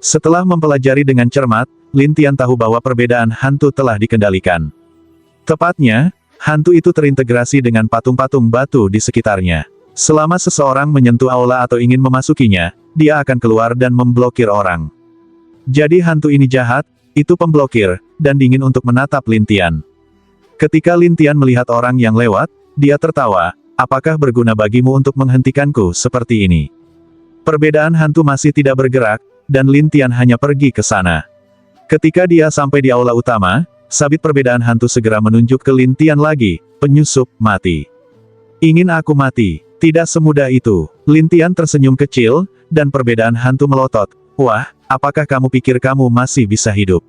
Setelah mempelajari dengan cermat, Lin Tian tahu bahwa perbedaan hantu telah dikendalikan. Tepatnya, hantu itu terintegrasi dengan patung-patung batu di sekitarnya. Selama seseorang menyentuh aula atau ingin memasukinya, dia akan keluar dan memblokir orang. Jadi hantu ini jahat, itu pemblokir, dan dingin untuk menatap Lin Tian. Ketika Lin Tian melihat orang yang lewat, dia tertawa, apakah berguna bagimu untuk menghentikanku seperti ini? Perbedaan hantu masih tidak bergerak, dan Lin Tian hanya pergi ke sana. Ketika dia sampai di aula utama, sabit perbedaan hantu segera menunjuk ke Lin Tian lagi, penyusup, mati. Ingin aku mati? Tidak semudah itu. Lin Tian tersenyum kecil, dan perbedaan hantu melotot, wah, apakah kamu pikir kamu masih bisa hidup?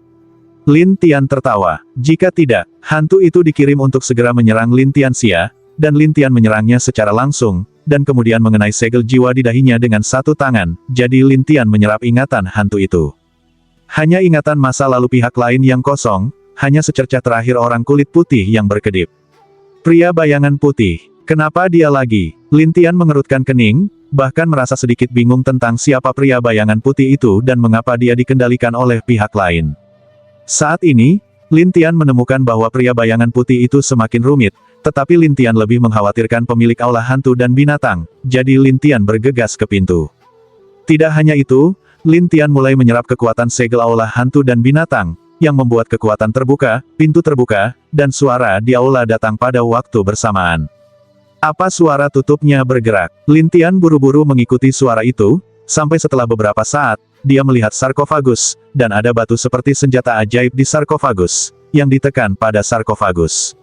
Lin Tian tertawa. Jika tidak, hantu itu dikirim untuk segera menyerang Lin Tianxia, dan Lin Tian menyerangnya secara langsung, dan kemudian mengenai segel jiwa di dahinya dengan satu tangan, jadi Lin Tian menyerap ingatan hantu itu. Hanya ingatan masa lalu pihak lain yang kosong, hanya secercah terakhir orang kulit putih yang berkedip. Pria bayangan putih. Kenapa dia lagi? Lin Tian mengerutkan kening, bahkan merasa sedikit bingung tentang siapa pria bayangan putih itu dan mengapa dia dikendalikan oleh pihak lain. Saat ini, Lin Tian menemukan bahwa pria bayangan putih itu semakin rumit, tetapi Lin Tian lebih mengkhawatirkan pemilik aula hantu dan binatang, jadi Lin Tian bergegas ke pintu. Tidak hanya itu, Lin Tian mulai menyerap kekuatan segel aula hantu dan binatang, yang membuat kekuatan terbuka, pintu terbuka, dan suara di aula datang pada waktu bersamaan. Apa suara tutupnya bergerak? Lin Tian buru-buru mengikuti suara itu, sampai setelah beberapa saat, dia melihat sarkofagus, dan ada batu seperti senjata ajaib di sarkofagus, yang ditekan pada sarkofagus.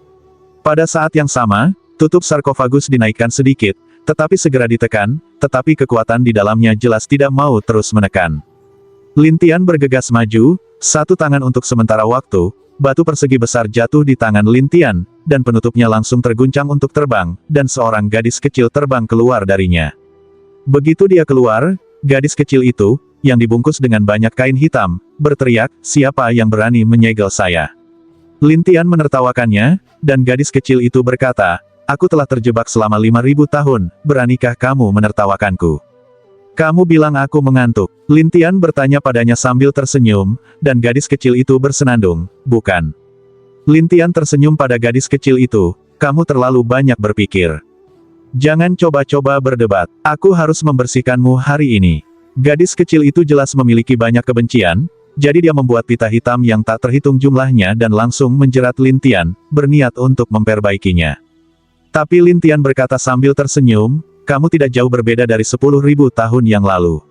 Pada saat yang sama, tutup sarkofagus dinaikkan sedikit, tetapi segera ditekan, tetapi kekuatan di dalamnya jelas tidak mau terus menekan. Lin Tian bergegas maju, satu tangan untuk sementara waktu, batu persegi besar jatuh di tangan Lin Tian, dan penutupnya langsung terguncang untuk terbang, dan seorang gadis kecil terbang keluar darinya. Begitu dia keluar, gadis kecil itu, yang dibungkus dengan banyak kain hitam, berteriak, "Siapa yang berani menyegel saya?" Lin Tian menertawakannya, dan gadis kecil itu berkata, "Aku telah terjebak selama 5.000 tahun, beranikah kamu menertawakanku? Kamu bilang aku mengantuk." Lin Tian bertanya padanya sambil tersenyum, dan gadis kecil itu bersenandung, "Bukan." Lin Tian tersenyum pada gadis kecil itu, "Kamu terlalu banyak berpikir. Jangan coba-coba berdebat, aku harus membersihkanmu hari ini." Gadis kecil itu jelas memiliki banyak kebencian, jadi dia membuat pita hitam yang tak terhitung jumlahnya dan langsung menjerat Lin Tian, berniat untuk memperbaikinya. Tapi Lin Tian berkata sambil tersenyum, "Kamu tidak jauh berbeda dari 10.000 tahun yang lalu."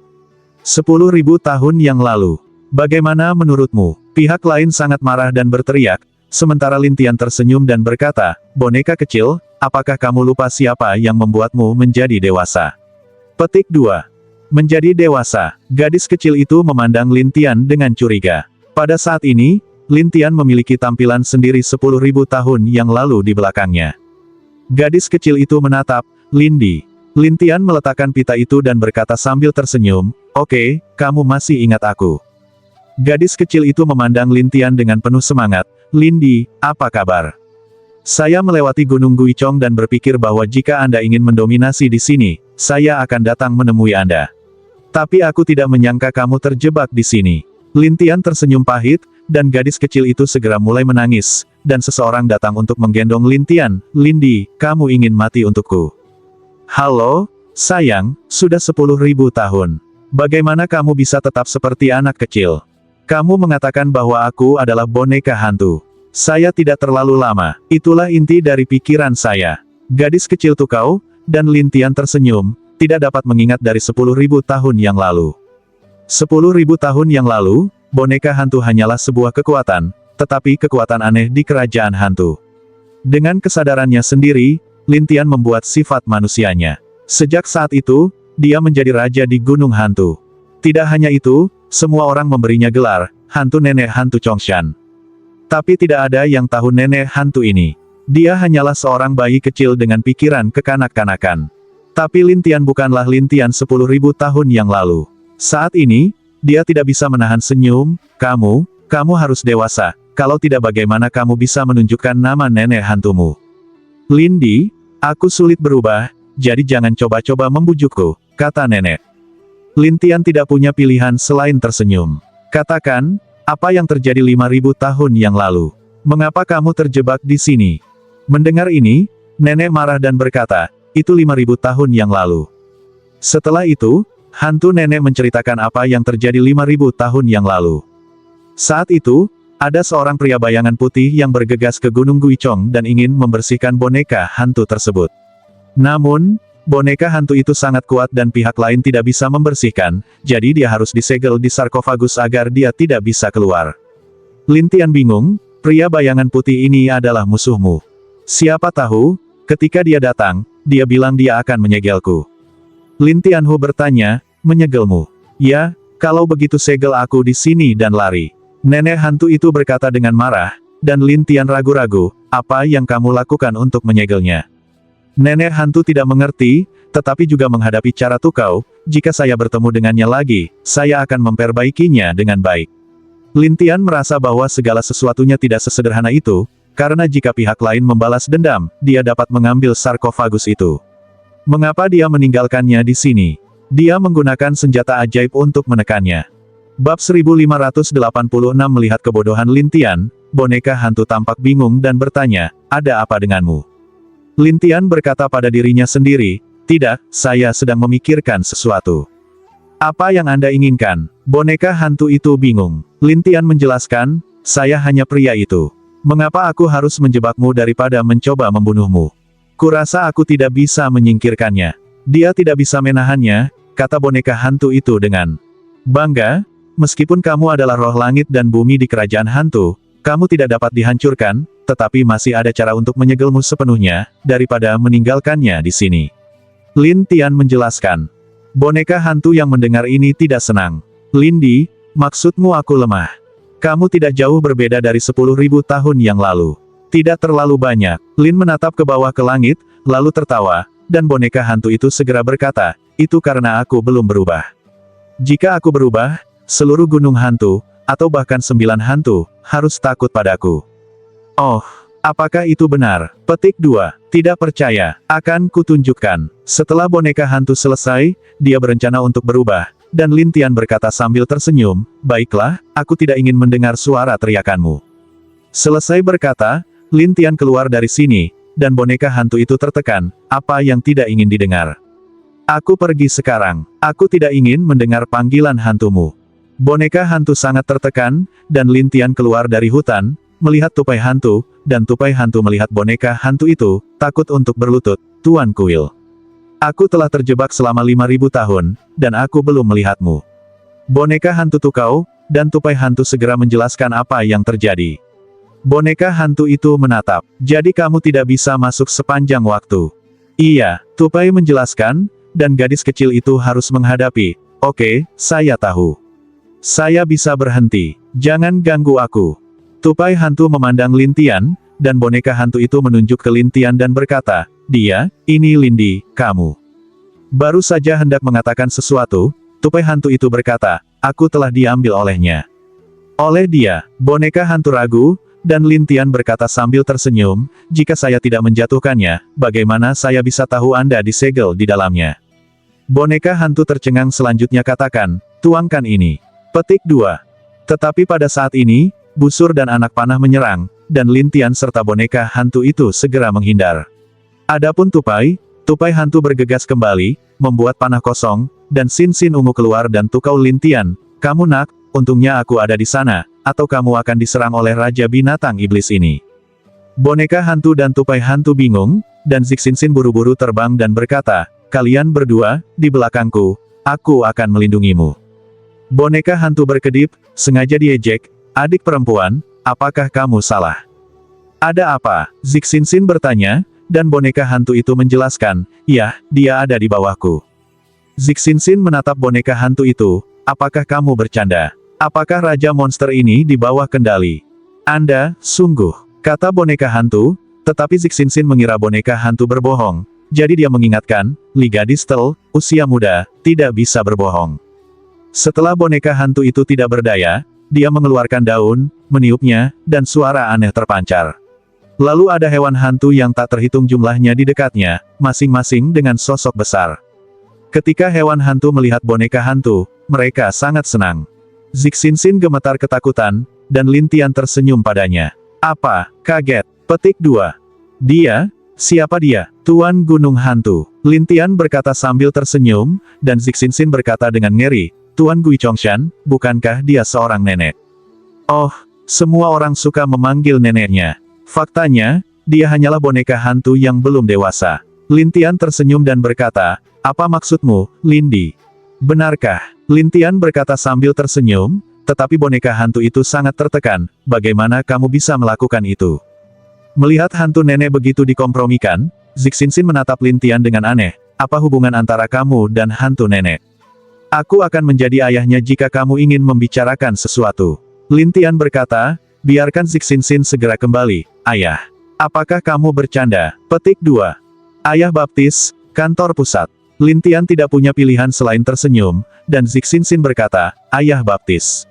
10.000 tahun yang lalu. Bagaimana menurutmu? Pihak lain sangat marah dan berteriak, sementara Lin Tian tersenyum dan berkata, "Boneka kecil, apakah kamu lupa siapa yang membuatmu menjadi dewasa?" Petik 2. Menjadi dewasa. Gadis kecil itu memandang Lin Tian dengan curiga. Pada saat ini, Lin Tian memiliki tampilan sendiri 10.000 tahun yang lalu di belakangnya. Gadis kecil itu menatap Lindi. Lin Tian meletakkan pita itu dan berkata sambil tersenyum, "Oke, kamu masih ingat aku." Gadis kecil itu memandang Lin Tian dengan penuh semangat, "Lindi, apa kabar? Saya melewati Gunung Guichong dan berpikir bahwa jika Anda ingin mendominasi di sini, saya akan datang menemui Anda. Tapi aku tidak menyangka kamu terjebak di sini." Lin Tian tersenyum pahit, dan gadis kecil itu segera mulai menangis, dan seseorang datang untuk menggendong Lin Tian. "Lindi, kamu ingin mati untukku?" "Halo, sayang, sudah 10.000 tahun. Bagaimana kamu bisa tetap seperti anak kecil? Kamu mengatakan bahwa aku adalah boneka hantu. Saya tidak terlalu lama, itulah inti dari pikiran saya." Gadis kecil tukau, dan Lin Tian tersenyum, tidak dapat mengingat dari 10.000 tahun yang lalu. 10.000 tahun yang lalu, boneka hantu hanyalah sebuah kekuatan, tetapi kekuatan aneh di kerajaan hantu. Dengan kesadarannya sendiri, Lin Tian membuat sifat manusianya. Sejak saat itu, dia menjadi raja di Gunung Hantu. Tidak hanya itu, semua orang memberinya gelar, hantu nenek hantu Chongshan. Tapi tidak ada yang tahu nenek hantu ini. Dia hanyalah seorang bayi kecil dengan pikiran kekanak-kanakan. Tapi Lin Tian bukanlah Lin Tian 10.000 tahun yang lalu. Saat ini, dia tidak bisa menahan senyum. Kamu harus dewasa, kalau tidak bagaimana kamu bisa menunjukkan nama nenek hantumu?" "Lindi, aku sulit berubah, jadi jangan coba-coba membujukku," kata nenek. Lin Tian tidak punya pilihan selain tersenyum. "Katakan, apa yang terjadi 5.000 tahun yang lalu? Mengapa kamu terjebak di sini?" Mendengar ini, nenek marah dan berkata, "Itu 5.000 tahun yang lalu." Setelah itu, hantu nenek menceritakan apa yang terjadi 5.000 tahun yang lalu. Saat itu, ada seorang pria bayangan putih yang bergegas ke Gunung Guichong dan ingin membersihkan boneka hantu tersebut. Namun, boneka hantu itu sangat kuat dan pihak lain tidak bisa membersihkan, jadi dia harus disegel di sarkofagus agar dia tidak bisa keluar. Lin Tian bingung, pria bayangan putih ini adalah musuhmu. Siapa tahu, ketika dia datang, dia bilang dia akan menyegelku. Lin Tianhu bertanya, "Menyegelmu?" "Ya, kalau begitu segel aku di sini dan lari." Nenek hantu itu berkata dengan marah, dan Lin Tian ragu-ragu, "Apa yang kamu lakukan untuk menyegelnya?" Nenek hantu tidak mengerti, tetapi juga menghadapi cara tukau, "Jika saya bertemu dengannya lagi, saya akan memperbaikinya dengan baik." Lin Tian merasa bahwa segala sesuatunya tidak sesederhana itu, karena jika pihak lain membalas dendam, dia dapat mengambil sarkofagus itu. Mengapa dia meninggalkannya di sini? Dia menggunakan senjata ajaib untuk menekannya. Bab 1586 melihat kebodohan Lin Tian, boneka hantu tampak bingung dan bertanya, "Ada apa denganmu?" Lin Tian berkata pada dirinya sendiri, "Tidak, saya sedang memikirkan sesuatu." "Apa yang Anda inginkan?" Boneka hantu itu bingung. Lin Tian menjelaskan, "Saya hanya pria itu. Mengapa aku harus menjebakmu daripada mencoba membunuhmu? Kurasa aku tidak bisa menyingkirkannya." "Dia tidak bisa menahannya," kata boneka hantu itu dengan bangga. "Meskipun kamu adalah roh langit dan bumi di kerajaan hantu, kamu tidak dapat dihancurkan, tetapi masih ada cara untuk menyegelmu sepenuhnya, daripada meninggalkannya di sini." Lin Tian menjelaskan. Boneka hantu yang mendengar ini tidak senang. "Lindi, maksudmu aku lemah? Kamu tidak jauh berbeda dari 10.000 tahun yang lalu. Tidak terlalu banyak. Lin menatap ke bawah ke langit, lalu tertawa, dan boneka hantu itu segera berkata, itu karena aku belum berubah. Jika aku berubah, seluruh gunung hantu, atau bahkan 9 hantu, harus takut padaku. Oh, apakah itu benar? Petik 2. Tidak percaya. Akan kutunjukkan. Setelah boneka hantu selesai, dia berencana untuk berubah. Dan Lin Tian berkata sambil tersenyum, baiklah, aku tidak ingin mendengar suara teriakanmu. Selesai berkata, Lin Tian keluar dari sini, dan boneka hantu itu tertekan, apa yang tidak ingin didengar. Aku pergi sekarang. Aku tidak ingin mendengar panggilan hantumu. Boneka hantu sangat tertekan, dan Lin Tian keluar dari hutan, melihat tupai hantu, dan tupai hantu melihat boneka hantu itu, takut untuk berlutut, Tuan Kuil. Aku telah terjebak selama 5.000 tahun, dan aku belum melihatmu. Boneka hantu tukau, dan tupai hantu segera menjelaskan apa yang terjadi. Boneka hantu itu menatap. Jadi kamu tidak bisa masuk sepanjang waktu. Iya, tupai menjelaskan, dan gadis kecil itu harus menghadapi. Oke, saya tahu. Saya bisa berhenti. Jangan ganggu aku. Tupai hantu memandang Lin Tian, dan boneka hantu itu menunjuk ke Lin Tian dan berkata, ini Lindi, kamu. Baru saja hendak mengatakan sesuatu, tupai hantu itu berkata, aku telah diambil olehnya. Oleh dia, boneka hantu ragu, dan Lin Tian berkata sambil tersenyum, jika saya tidak menjatuhkannya, bagaimana saya bisa tahu Anda disegel di dalamnya? Boneka hantu tercengang selanjutnya katakan, tuangkan ini. Petik 2. Tetapi pada saat ini, busur dan anak panah menyerang, dan Lin Tian serta boneka hantu itu segera menghindar. Adapun tupai hantu bergegas kembali, membuat panah kosong, dan Sin ungu keluar dan tukau Lin Tian, kamu nak, untungnya aku ada di sana, atau kamu akan diserang oleh Raja Binatang Iblis ini. Boneka hantu dan tupai hantu bingung, dan Sin buru-buru terbang dan berkata, kalian berdua, di belakangku, aku akan melindungimu. Boneka hantu berkedip, sengaja diejek, adik perempuan, apakah kamu salah? Ada apa? Sin bertanya, dan boneka hantu itu menjelaskan, ya, dia ada di bawahku. Sin menatap boneka hantu itu, apakah kamu bercanda? Apakah Raja Monster ini di bawah kendali? Anda, sungguh, kata boneka hantu, tetapi Sin mengira boneka hantu berbohong, jadi dia mengingatkan, Li gadis Tel, usia muda, tidak bisa berbohong. Setelah boneka hantu itu tidak berdaya, dia mengeluarkan daun, meniupnya, dan suara aneh terpancar. Lalu ada hewan hantu yang tak terhitung jumlahnya di dekatnya, masing-masing dengan sosok besar. Ketika hewan hantu melihat boneka hantu, mereka sangat senang. Sin gemetar ketakutan, dan Lin Tian tersenyum padanya. Apa? Kaget. Petik 2. Dia? Siapa dia? Tuan Gunung Hantu. Lin Tian berkata sambil tersenyum, dan Sin berkata dengan ngeri, Tuan Gui Chongshan, bukankah dia seorang nenek? Oh, semua orang suka memanggil neneknya. Faktanya, dia hanyalah boneka hantu yang belum dewasa. Lin Tian tersenyum dan berkata, apa maksudmu, Lindi? Benarkah? Lin Tian berkata sambil tersenyum, tetapi boneka hantu itu sangat tertekan, bagaimana kamu bisa melakukan itu? Melihat hantu nenek begitu dikompromikan, Sin menatap Lin Tian dengan aneh, apa hubungan antara kamu dan hantu nenek? Aku akan menjadi ayahnya jika kamu ingin membicarakan sesuatu. Lin Tian berkata, biarkan Sin segera kembali, ayah. Apakah kamu bercanda? Petik 2. Ayah baptis, kantor pusat. Lin Tian tidak punya pilihan selain tersenyum, dan Sin berkata, ayah baptis.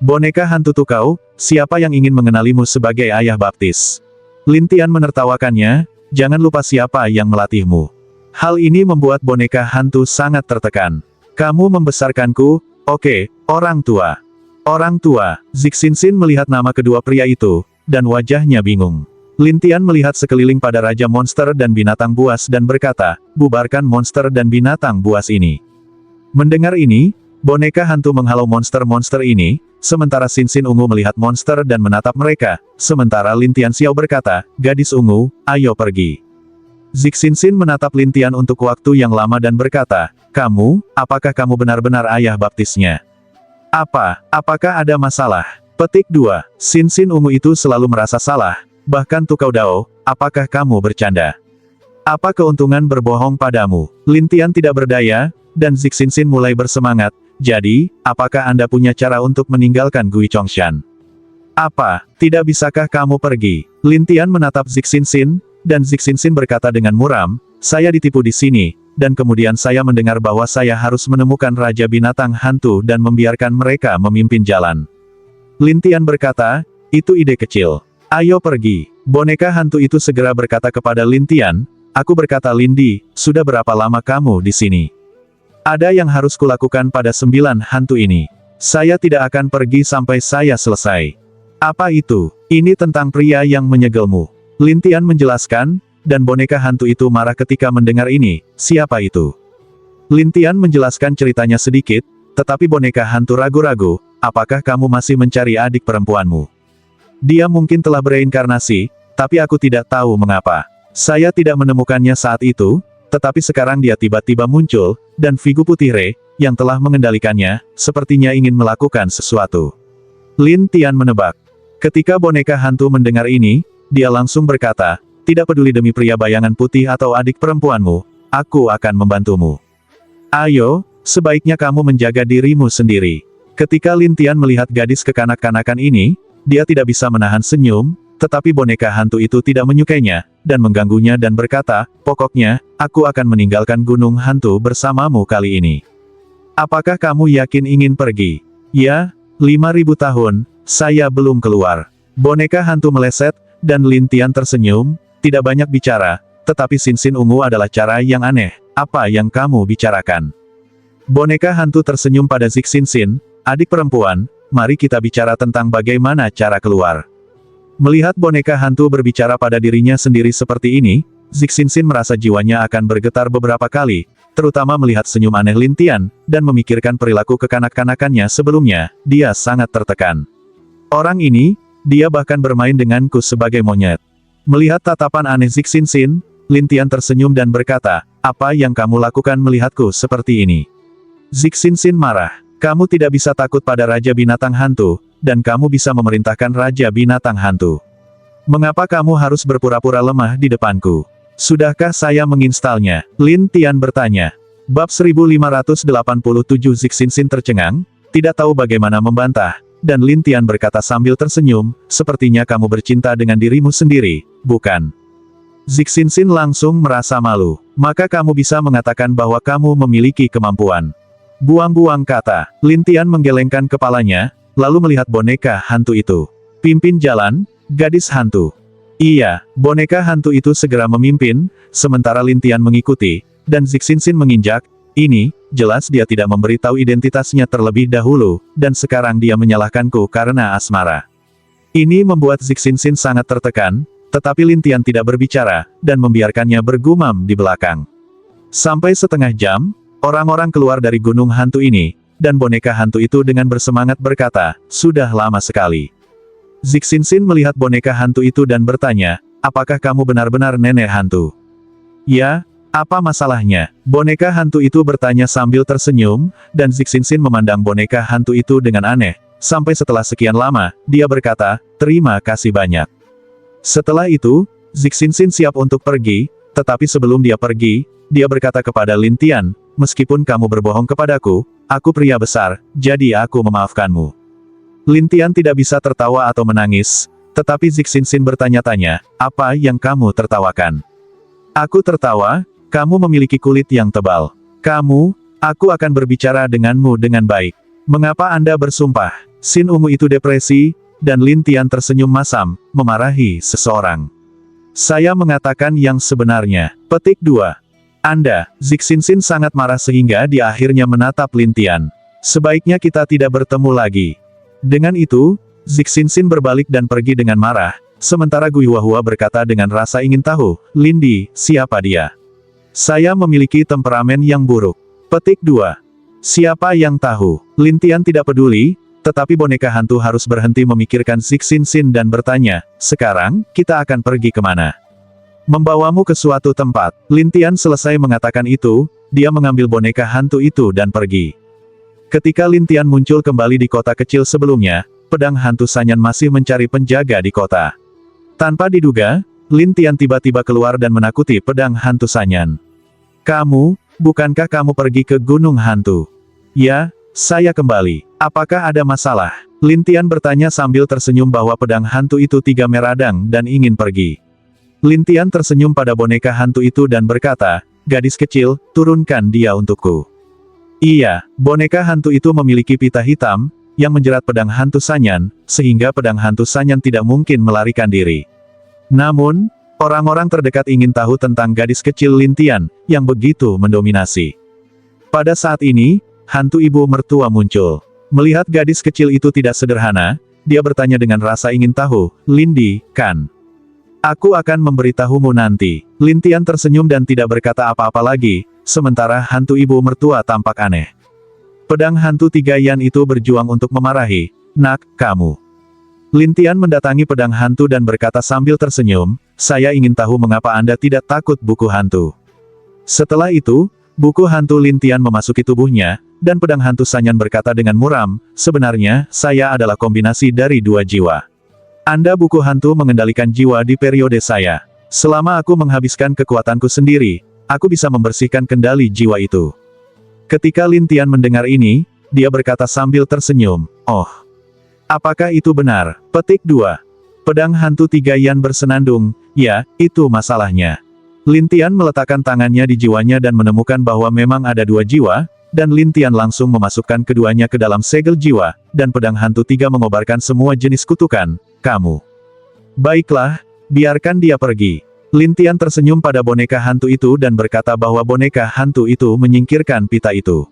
Boneka hantu tukau, siapa yang ingin mengenalimu sebagai ayah baptis? Lin Tian menertawakannya, jangan lupa siapa yang melatihmu. Hal ini membuat boneka hantu sangat tertekan. Kamu membesarkanku, oke, orang tua. Orang tua, Sin melihat nama kedua pria itu, dan wajahnya bingung. Lin Tian melihat sekeliling pada Raja Monster dan Binatang Buas dan berkata, bubarkan monster dan binatang buas ini. Mendengar ini, boneka hantu menghalau monster-monster ini, sementara Sin ungu melihat monster dan menatap mereka, sementara Lin Tian Xiao berkata, gadis ungu, ayo pergi. Sin menatap Lin Tian untuk waktu yang lama dan berkata, kamu, apakah kamu benar-benar ayah baptisnya? Apakah ada masalah? Petik 2. Sin ungu itu selalu merasa salah, bahkan tukau Dao, apakah kamu bercanda? Apa keuntungan berbohong padamu? Lin Tian tidak berdaya, dan Sin mulai bersemangat, jadi, apakah Anda punya cara untuk meninggalkan Gui Chongshan? Apa, tidak bisakah kamu pergi? Lin Tian menatap Zixinxin, dan Zixinxin berkata dengan muram, saya ditipu di sini, dan kemudian saya mendengar bahwa saya harus menemukan Raja Binatang Hantu dan membiarkan mereka memimpin jalan. Lin Tian berkata, itu ide kecil. Ayo pergi. Boneka hantu itu segera berkata kepada Lin Tian, aku berkata Lindi, sudah berapa lama kamu di sini? Ada yang harus kulakukan pada 9 hantu ini. Saya tidak akan pergi sampai saya selesai. Apa itu? Ini tentang pria yang menyegelmu. Lin Tian menjelaskan, dan boneka hantu itu marah ketika mendengar ini, siapa itu? Lin Tian menjelaskan ceritanya sedikit, tetapi boneka hantu ragu-ragu, apakah kamu masih mencari adik perempuanmu? Dia mungkin telah bereinkarnasi, tapi aku tidak tahu mengapa. Saya tidak menemukannya saat itu, tetapi sekarang dia tiba-tiba muncul, dan Figu Putih Re, yang telah mengendalikannya, sepertinya ingin melakukan sesuatu. Lin Tian menebak. Ketika boneka hantu mendengar ini, dia langsung berkata, tidak peduli demi pria bayangan putih atau adik perempuanmu, aku akan membantumu. Ayo, sebaiknya kamu menjaga dirimu sendiri. Ketika Lin Tian melihat gadis kekanak-kanakan ini, dia tidak bisa menahan senyum, tetapi boneka hantu itu tidak menyukainya, dan mengganggunya dan berkata, pokoknya, aku akan meninggalkan gunung hantu bersamamu kali ini. Apakah kamu yakin ingin pergi? Ya, 5.000 tahun, saya belum keluar. Boneka hantu meleset, dan Lin Tian tersenyum, tidak banyak bicara, tetapi Sinsin ungu adalah cara yang aneh, apa yang kamu bicarakan? Boneka hantu tersenyum pada Zixinxin, adik perempuan, mari kita bicara tentang bagaimana cara keluar. Melihat boneka hantu berbicara pada dirinya sendiri seperti ini, Zixinxin merasa jiwanya akan bergetar beberapa kali, terutama melihat senyum aneh Lin Tian, dan memikirkan perilaku kekanak-kanakannya sebelumnya, dia sangat tertekan. Orang ini, dia bahkan bermain denganku sebagai monyet. Melihat tatapan aneh Zixinxin, Lin Tian tersenyum dan berkata, apa yang kamu lakukan melihatku seperti ini? Zixinxin marah. Kamu tidak bisa takut pada Raja Binatang Hantu, dan kamu bisa memerintahkan Raja Binatang Hantu. Mengapa kamu harus berpura-pura lemah di depanku? Sudahkah saya menginstalnya? Lin Tian bertanya. Bab 1587 Zixinxin tercengang, tidak tahu bagaimana membantah, dan Lin Tian berkata sambil tersenyum, sepertinya kamu bercinta dengan dirimu sendiri, bukan? Zixinxin langsung merasa malu. Maka kamu bisa mengatakan bahwa kamu memiliki kemampuan. Buang-buang kata. Lin Tian menggelengkan kepalanya, lalu melihat boneka hantu itu. Pimpin jalan, gadis hantu. Iya, boneka hantu itu segera memimpin, sementara Lin Tian mengikuti, dan Zixinxin menginjak, ini, jelas dia tidak memberitahu identitasnya terlebih dahulu, dan sekarang dia menyalahkanku karena asmara. Ini membuat Zixinxin sangat tertekan, tetapi Lin Tian tidak berbicara, dan membiarkannya bergumam di belakang. Sampai setengah jam, orang-orang keluar dari gunung hantu ini, dan boneka hantu itu dengan bersemangat berkata, sudah lama sekali. Zixinxin melihat boneka hantu itu dan bertanya, apakah kamu benar-benar nenek hantu? Ya, apa masalahnya? Boneka hantu itu bertanya sambil tersenyum, dan Zixinxin memandang boneka hantu itu dengan aneh. Sampai setelah sekian lama, dia berkata, terima kasih banyak. Setelah itu, Zixinxin siap untuk pergi, tetapi sebelum dia pergi, dia berkata kepada Lin Tian, meskipun kamu berbohong kepadaku, aku pria besar, jadi aku memaafkanmu. Lin Tian tidak bisa tertawa atau menangis, tetapi Zixinxin bertanya-tanya, apa yang kamu tertawakan? Aku tertawa, kamu memiliki kulit yang tebal. Aku akan berbicara denganmu dengan baik. Mengapa Anda bersumpah? Sin ungu itu depresi, dan Lin Tian tersenyum masam, memarahi seseorang. Saya mengatakan yang sebenarnya. Petik 2. Anda, Zixinxin sangat marah sehingga dia akhirnya menatap Lin Tian. Sebaiknya kita tidak bertemu lagi. Dengan itu, Zixinxin berbalik dan pergi dengan marah, sementara Gui Huahua berkata dengan rasa ingin tahu, Lindi, siapa dia? Saya memiliki temperamen yang buruk. Petik 2. Siapa yang tahu? Lin Tian tidak peduli, tetapi boneka hantu harus berhenti memikirkan Zixinxin dan bertanya, sekarang, kita akan pergi kemana? Membawamu ke suatu tempat. Lin Tian selesai mengatakan itu, dia mengambil boneka hantu itu dan pergi. Ketika Lin Tian muncul kembali di kota kecil sebelumnya, pedang hantu Sanyan masih mencari penjaga di kota. Tanpa diduga, Lin Tian tiba-tiba keluar dan menakuti pedang hantu Sanyan. Bukankah kamu pergi ke gunung hantu? Ya, Saya kembali. Apakah ada masalah? Lin Tian bertanya sambil tersenyum bahwa pedang hantu itu 3 meradang dan ingin pergi. Lin Tian tersenyum pada boneka hantu itu dan berkata, gadis kecil, turunkan dia untukku. Iya, boneka hantu itu memiliki pita hitam, yang menjerat pedang hantu Sanyan, sehingga pedang hantu Sanyan tidak mungkin melarikan diri. Namun, orang-orang terdekat ingin tahu tentang gadis kecil Lin Tian, yang begitu mendominasi. Pada saat ini, hantu ibu mertua muncul. Melihat gadis kecil itu tidak sederhana, dia bertanya dengan rasa ingin tahu, Lindi, kan? Aku akan memberitahumu nanti. Lin Tian tersenyum dan tidak berkata apa-apa lagi, sementara hantu ibu mertua tampak aneh. Pedang hantu 3 yan itu berjuang untuk memarahi, nak, kamu. Lin Tian mendatangi pedang hantu dan berkata sambil tersenyum, saya ingin tahu mengapa Anda tidak takut buku hantu. Setelah itu, buku hantu Lin Tian memasuki tubuhnya, dan pedang hantu Sanyan berkata dengan muram, sebenarnya, saya adalah kombinasi dari 2 jiwa. Anda buku hantu mengendalikan jiwa di periode saya. Selama aku menghabiskan kekuatanku sendiri, aku bisa membersihkan kendali jiwa itu. Ketika Lin Tian mendengar ini, dia berkata sambil tersenyum, oh. Apakah itu benar? Petik 2. Pedang hantu 3 yan bersenandung, ya, itu masalahnya. Lin Tian meletakkan tangannya di jiwanya dan menemukan bahwa memang ada 2 jiwa, dan Lin Tian langsung memasukkan keduanya ke dalam segel jiwa, dan pedang hantu 3 mengobarkan semua jenis kutukan, kamu. Baiklah, biarkan dia pergi. Lin Tian tersenyum pada boneka hantu itu dan berkata bahwa boneka hantu itu menyingkirkan pita itu.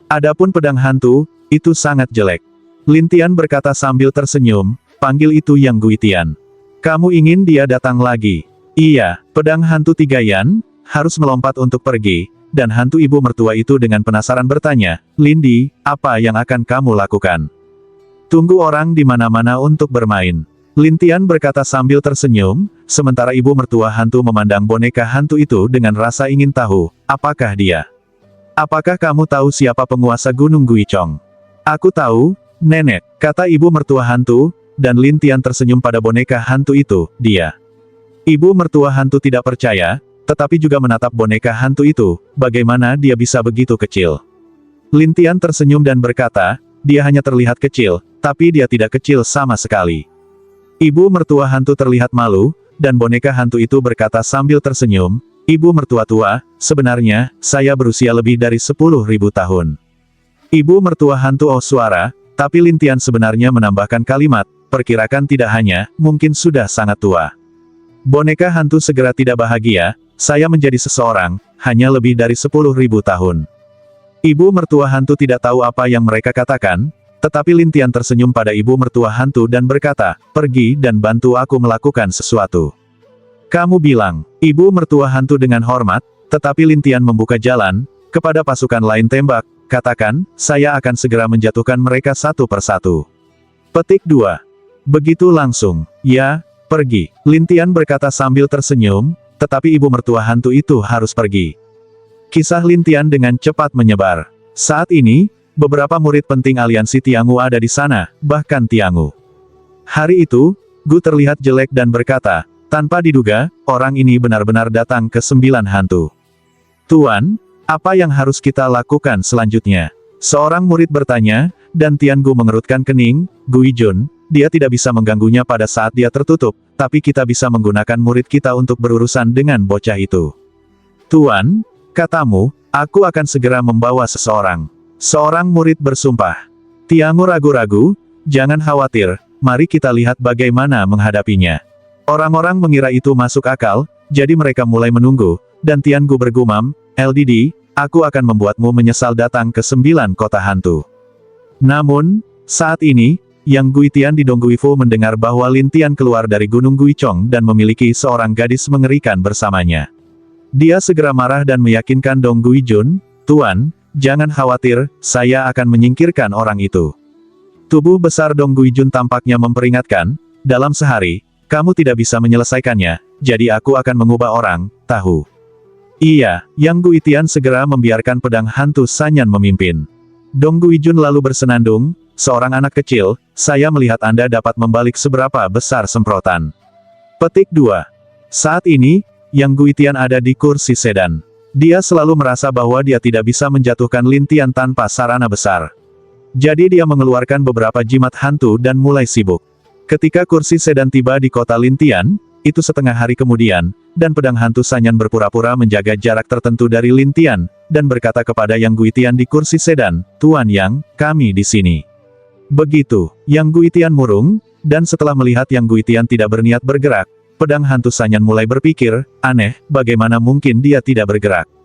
Adapun pedang hantu, itu sangat jelek. Lin Tian berkata sambil tersenyum, panggil itu Yang Guitian. Kamu ingin dia datang lagi? Iya, pedang hantu 3 yan, harus melompat untuk pergi, dan hantu ibu mertua itu dengan penasaran bertanya, Lindi, apa yang akan kamu lakukan? Tunggu orang di mana-mana untuk bermain. Lin Tian berkata sambil tersenyum, sementara ibu mertua hantu memandang boneka hantu itu dengan rasa ingin tahu, apakah dia? Apakah kamu tahu siapa penguasa Gunung Guichong? Aku tahu, nenek, kata ibu mertua hantu, dan Lin Tian tersenyum pada boneka hantu itu, dia. Ibu mertua hantu tidak percaya, tetapi juga menatap boneka hantu itu, bagaimana dia bisa begitu kecil. Lin Tian tersenyum dan berkata, dia hanya terlihat kecil, tapi dia tidak kecil sama sekali. Ibu mertua hantu terlihat malu, dan boneka hantu itu berkata sambil tersenyum, Ibu mertua tua, sebenarnya, saya berusia lebih dari 10.000 tahun. Ibu mertua hantu suara, tapi Lin Tian sebenarnya menambahkan kalimat, perkirakan tidak hanya, mungkin sudah sangat tua. Boneka hantu segera tidak bahagia, saya menjadi seseorang, hanya lebih dari 10.000 tahun. Ibu mertua hantu tidak tahu apa yang mereka katakan, tetapi Lin Tian tersenyum pada ibu mertua hantu dan berkata, pergi dan bantu aku melakukan sesuatu. Kamu bilang, ibu mertua hantu dengan hormat, tetapi Lin Tian membuka jalan, kepada pasukan lain tembak, katakan, saya akan segera menjatuhkan mereka satu persatu. Petik 2. Begitu langsung, ya, pergi. Lin Tian berkata sambil tersenyum, tetapi ibu mertua hantu itu harus pergi. Kisah Lin Tian dengan cepat menyebar. Saat ini, beberapa murid penting aliansi Tiangu ada di sana, bahkan Tiangu. Hari itu, Gu terlihat jelek dan berkata, tanpa diduga, orang ini benar-benar datang ke 9 hantu. Tuan, apa yang harus kita lakukan selanjutnya? Seorang murid bertanya, dan Tiangu mengerutkan kening, Guijun, dia tidak bisa mengganggunya pada saat dia tertutup, tapi kita bisa menggunakan murid kita untuk berurusan dengan bocah itu. Tuan, katamu, aku akan segera membawa seseorang. Seorang murid bersumpah. Tiangu ragu-ragu, jangan khawatir, mari kita lihat bagaimana menghadapinya. Orang-orang mengira itu masuk akal, jadi mereka mulai menunggu, dan Tiangu bergumam, LDD, aku akan membuatmu menyesal datang ke 9 kota hantu. Namun, saat ini, Yang Guitian di Dongguifu mendengar bahwa Lin Tian keluar dari Gunung Guichong dan memiliki seorang gadis mengerikan bersamanya. Dia segera marah dan meyakinkan Dong Guijun, Tuan, jangan khawatir, saya akan menyingkirkan orang itu. Tubuh besar Dong Guijun tampaknya memperingatkan, dalam sehari, kamu tidak bisa menyelesaikannya, jadi aku akan mengubah orang, tahu. Iya, Yang Guitian segera membiarkan pedang hantu Sanyan memimpin. Dong Guijun lalu bersenandung, seorang anak kecil, saya melihat Anda dapat membalik seberapa besar semprotan. Petik 2. Saat ini, Yang Guitian ada di kursi sedan. Dia selalu merasa bahwa dia tidak bisa menjatuhkan Lin Tian tanpa sarana besar. Jadi dia mengeluarkan beberapa jimat hantu dan mulai sibuk. Ketika kursi sedan tiba di kota Lintian, itu setengah hari kemudian, dan pedang hantu Sanyan berpura-pura menjaga jarak tertentu dari Lintian, dan berkata kepada Yang Guitian di kursi sedan, "Tuan Yang, kami di sini." Begitu, Yang Guitian murung, dan setelah melihat Yang Guitian tidak berniat bergerak, pedang hantu Sanyan mulai berpikir, aneh, bagaimana mungkin dia tidak bergerak.